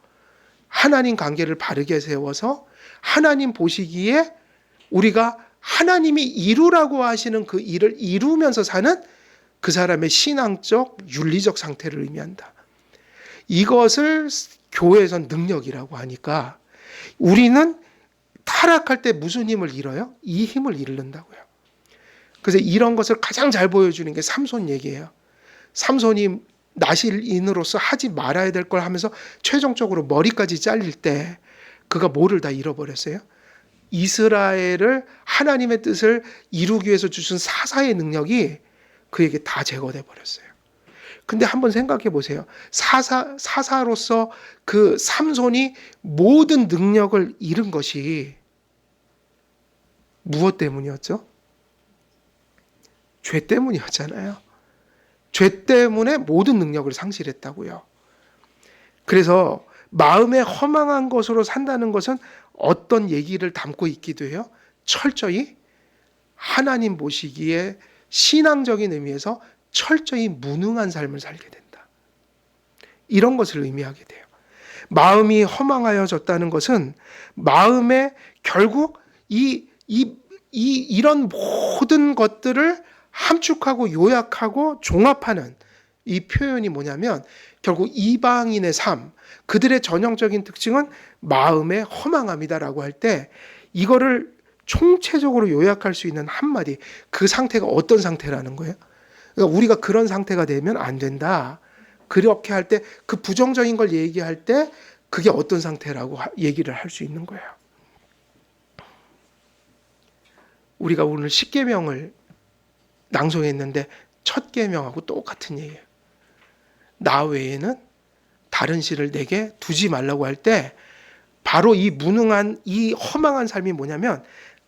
A: 하나님 관계를 바르게 세워서 하나님 보시기에 우리가 하나님이 이루라고 하시는 그 일을 이루면서 사는 그 사람의 신앙적, 윤리적 상태를 의미한다. 이것을 교회에선 능력이라고 하니까 우리는 타락할 때 무슨 힘을 잃어요? 이 힘을 잃는다고요. 그래서 이런 것을 가장 잘 보여주는 게 삼손 얘기예요. 삼손이 나실인으로서 하지 말아야 될 걸 하면서 최종적으로 머리까지 잘릴 때 그가 뭐를 다 잃어버렸어요? 이스라엘을 하나님의 뜻을 이루기 위해서 주신 사사의 능력이 그에게 다 제거돼 버렸어요. 근데 한번 생각해 보세요. 사사로서 그 삼손이 모든 능력을 잃은 것이 무엇 때문이었죠? 죄 때문이었잖아요. 죄 때문에 모든 능력을 상실했다고요. 그래서 마음에 허망한 것으로 산다는 것은 어떤 얘기를 담고 있기도 해요? 철저히 하나님 보시기에 신앙적인 의미에서 철저히 무능한 삶을 살게 된다. 이런 것을 의미하게 돼요. 마음이 허망하여졌다는 것은 마음에 결국 이런 모든 것들을 함축하고 요약하고 종합하는 이 표현이 뭐냐면 결국 이방인의 삶, 그들의 전형적인 특징은 마음의 허망함이다라고 할 때 이거를 총체적으로 요약할 수 있는 한마디, 그 상태가 어떤 상태라는 거예요? 그러니까 우리가 그런 상태가 되면 안 된다. 그렇게 할 때 그 부정적인 걸 얘기할 때 그게 어떤 상태라고 얘기를 할 수 있는 거예요. 우리가 오늘 10계명을 낭송했는데 첫 계명하고 똑같은 얘기예요. 나 외에는 다른 신을 내게 두지 말라고 할 때 바로 이 무능한 이 허망한 삶이 뭐냐면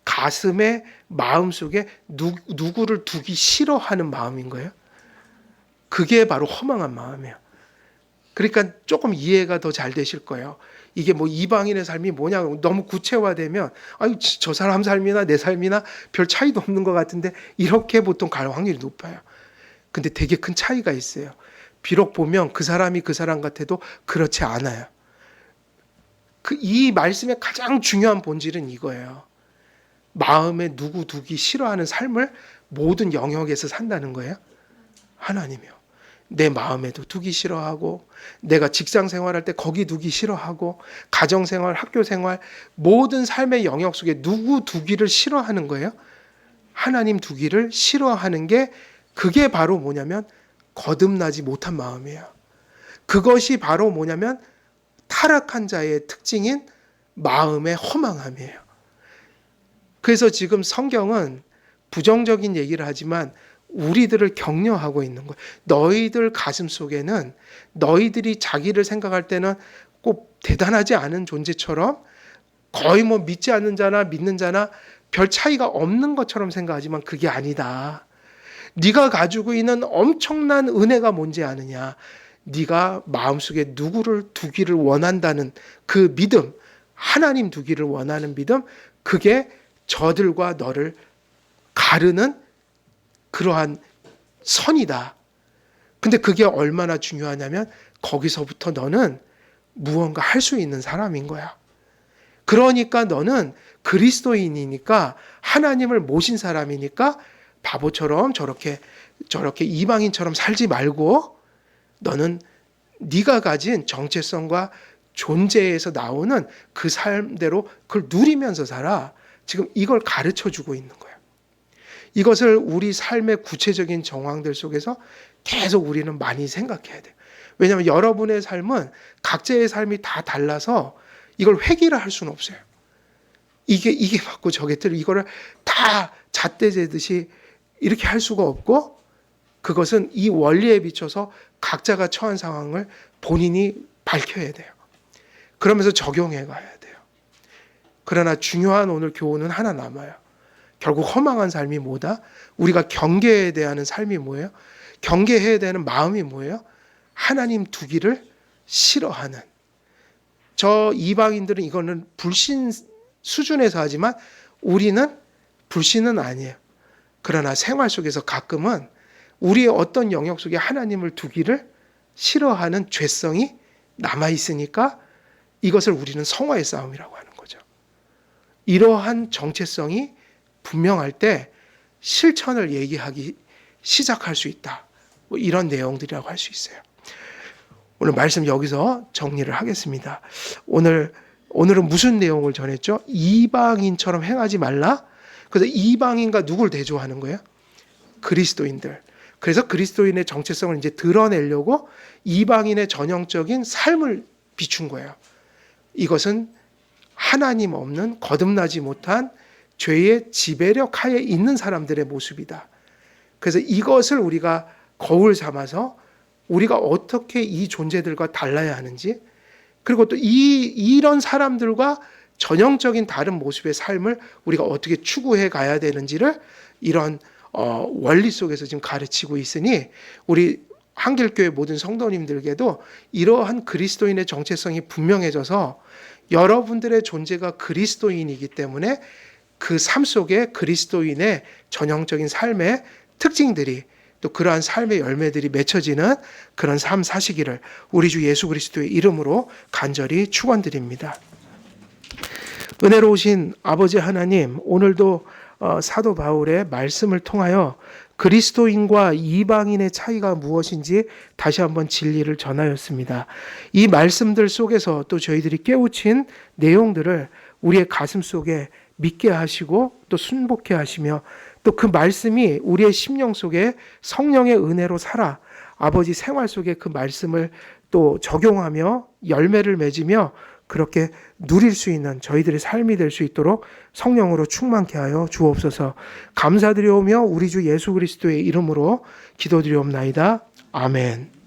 A: 가슴에 마음속에 누구를 두기 싫어하는 마음인 거예요. 그게 바로 허망한 마음이에요. 그러니까 조금 이해가 더 잘 되실 거예요. 이게 뭐 이방인의 삶이 뭐냐 너무 구체화되면 아유 저 사람 삶이나 내 삶이나 별 차이도 없는 것 같은데 이렇게 보통 갈 확률이 높아요. 근데 되게 큰 차이가 있어요. 비록 보면 그 사람이 그 사람 같아도 그렇지 않아요. 이 말씀의 가장 중요한 본질은 이거예요. 마음에 누구 두기 싫어하는 삶을 모든 영역에서 산다는 거예요. 하나님이요. 내 마음에도 두기 싫어하고 내가 직장 생활할 때 거기 두기 싫어하고 가정생활, 학교생활 모든 삶의 영역 속에 누구 두기를 싫어하는 거예요. 하나님 두기를 싫어하는 게 그게 바로 뭐냐면 거듭나지 못한 마음이에요. 그것이 바로 뭐냐면 타락한 자의 특징인 마음의 허망함이에요. 그래서 지금 성경은 부정적인 얘기를 하지만 우리들을 격려하고 있는 거예요. 너희들 가슴 속에는 너희들이 자기를 생각할 때는 꼭 대단하지 않은 존재처럼 거의 뭐 믿지 않는 자나 믿는 자나 별 차이가 없는 것처럼 생각하지만 그게 아니다. 네가 가지고 있는 엄청난 은혜가 뭔지 아느냐? 네가 마음속에 누구를 두기를 원한다는 그 믿음, 하나님 두기를 원하는 믿음, 그게 저들과 너를 가르는 그러한 선이다. 근데 그게 얼마나 중요하냐면 거기서부터 너는 무언가 할 수 있는 사람인 거야. 그러니까 너는 그리스도인이니까 하나님을 모신 사람이니까 바보처럼 저렇게 이방인처럼 살지 말고 너는 네가 가진 정체성과 존재에서 나오는 그 삶대로 그걸 누리면서 살아. 지금 이걸 가르쳐 주고 있는 거예요. 이것을 우리 삶의 구체적인 정황들 속에서 계속 우리는 많이 생각해야 돼요. 왜냐하면 여러분의 삶은 각자의 삶이 다 달라서 이걸 회귀를 할 수는 없어요. 이게 맞고 저게 틀리고 이거를 다 잣대 재듯이 이렇게 할 수가 없고 그것은 이 원리에 비춰서 각자가 처한 상황을 본인이 밝혀야 돼요. 그러면서 적용해 가야 돼요. 그러나 중요한 오늘 교훈은 하나 남아요. 결국 허망한 삶이 뭐다? 우리가 경계해야 되는 삶이 뭐예요? 경계해야 되는 마음이 뭐예요? 하나님 두기를 싫어하는. 저 이방인들은 이거는 불신 수준에서 하지만 우리는 불신은 아니에요. 그러나 생활 속에서 가끔은 우리의 어떤 영역 속에 하나님을 두기를 싫어하는 죄성이 남아있으니까 이것을 우리는 성화의 싸움이라고 하는 거죠. 이러한 정체성이 분명할 때 실천을 얘기하기 시작할 수 있다. 뭐 이런 내용들이라고 할 수 있어요. 오늘 말씀 여기서 정리를 하겠습니다. 오늘은 무슨 내용을 전했죠? 이방인처럼 행하지 말라. 그래서 이방인과 누굴 대조하는 거예요? 그리스도인들. 그래서 그리스도인의 정체성을 이제 드러내려고 이방인의 전형적인 삶을 비춘 거예요. 이것은 하나님 없는 거듭나지 못한 죄의 지배력 하에 있는 사람들의 모습이다. 그래서 이것을 우리가 거울 삼아서 우리가 어떻게 이 존재들과 달라야 하는지, 그리고 또 이런 사람들과 전형적인 다른 모습의 삶을 우리가 어떻게 추구해 가야 되는지를 이런 원리 속에서 지금 가르치고 있으니 우리 한길교회 모든 성도님들에게도 이러한 그리스도인의 정체성이 분명해져서 여러분들의 존재가 그리스도인이기 때문에 그 삶 속에 그리스도인의 전형적인 삶의 특징들이 또 그러한 삶의 열매들이 맺혀지는 그런 삶 사시기를 우리 주 예수 그리스도의 이름으로 간절히 축원드립니다. 은혜로우신 아버지 하나님, 오늘도 사도 바울의 말씀을 통하여 그리스도인과 이방인의 차이가 무엇인지 다시 한번 진리를 전하였습니다. 이 말씀들 속에서 또 저희들이 깨우친 내용들을 우리의 가슴 속에 믿게 하시고 또 순복해 하시며 또 그 말씀이 우리의 심령 속에 성령의 은혜로 살아 아버지 생활 속에 그 말씀을 또 적용하며 열매를 맺으며 그렇게 누릴 수 있는 저희들의 삶이 될 수 있도록 성령으로 충만케 하여 주옵소서. 감사드리오며 우리 주 예수 그리스도의 이름으로 기도드리옵나이다. 아멘.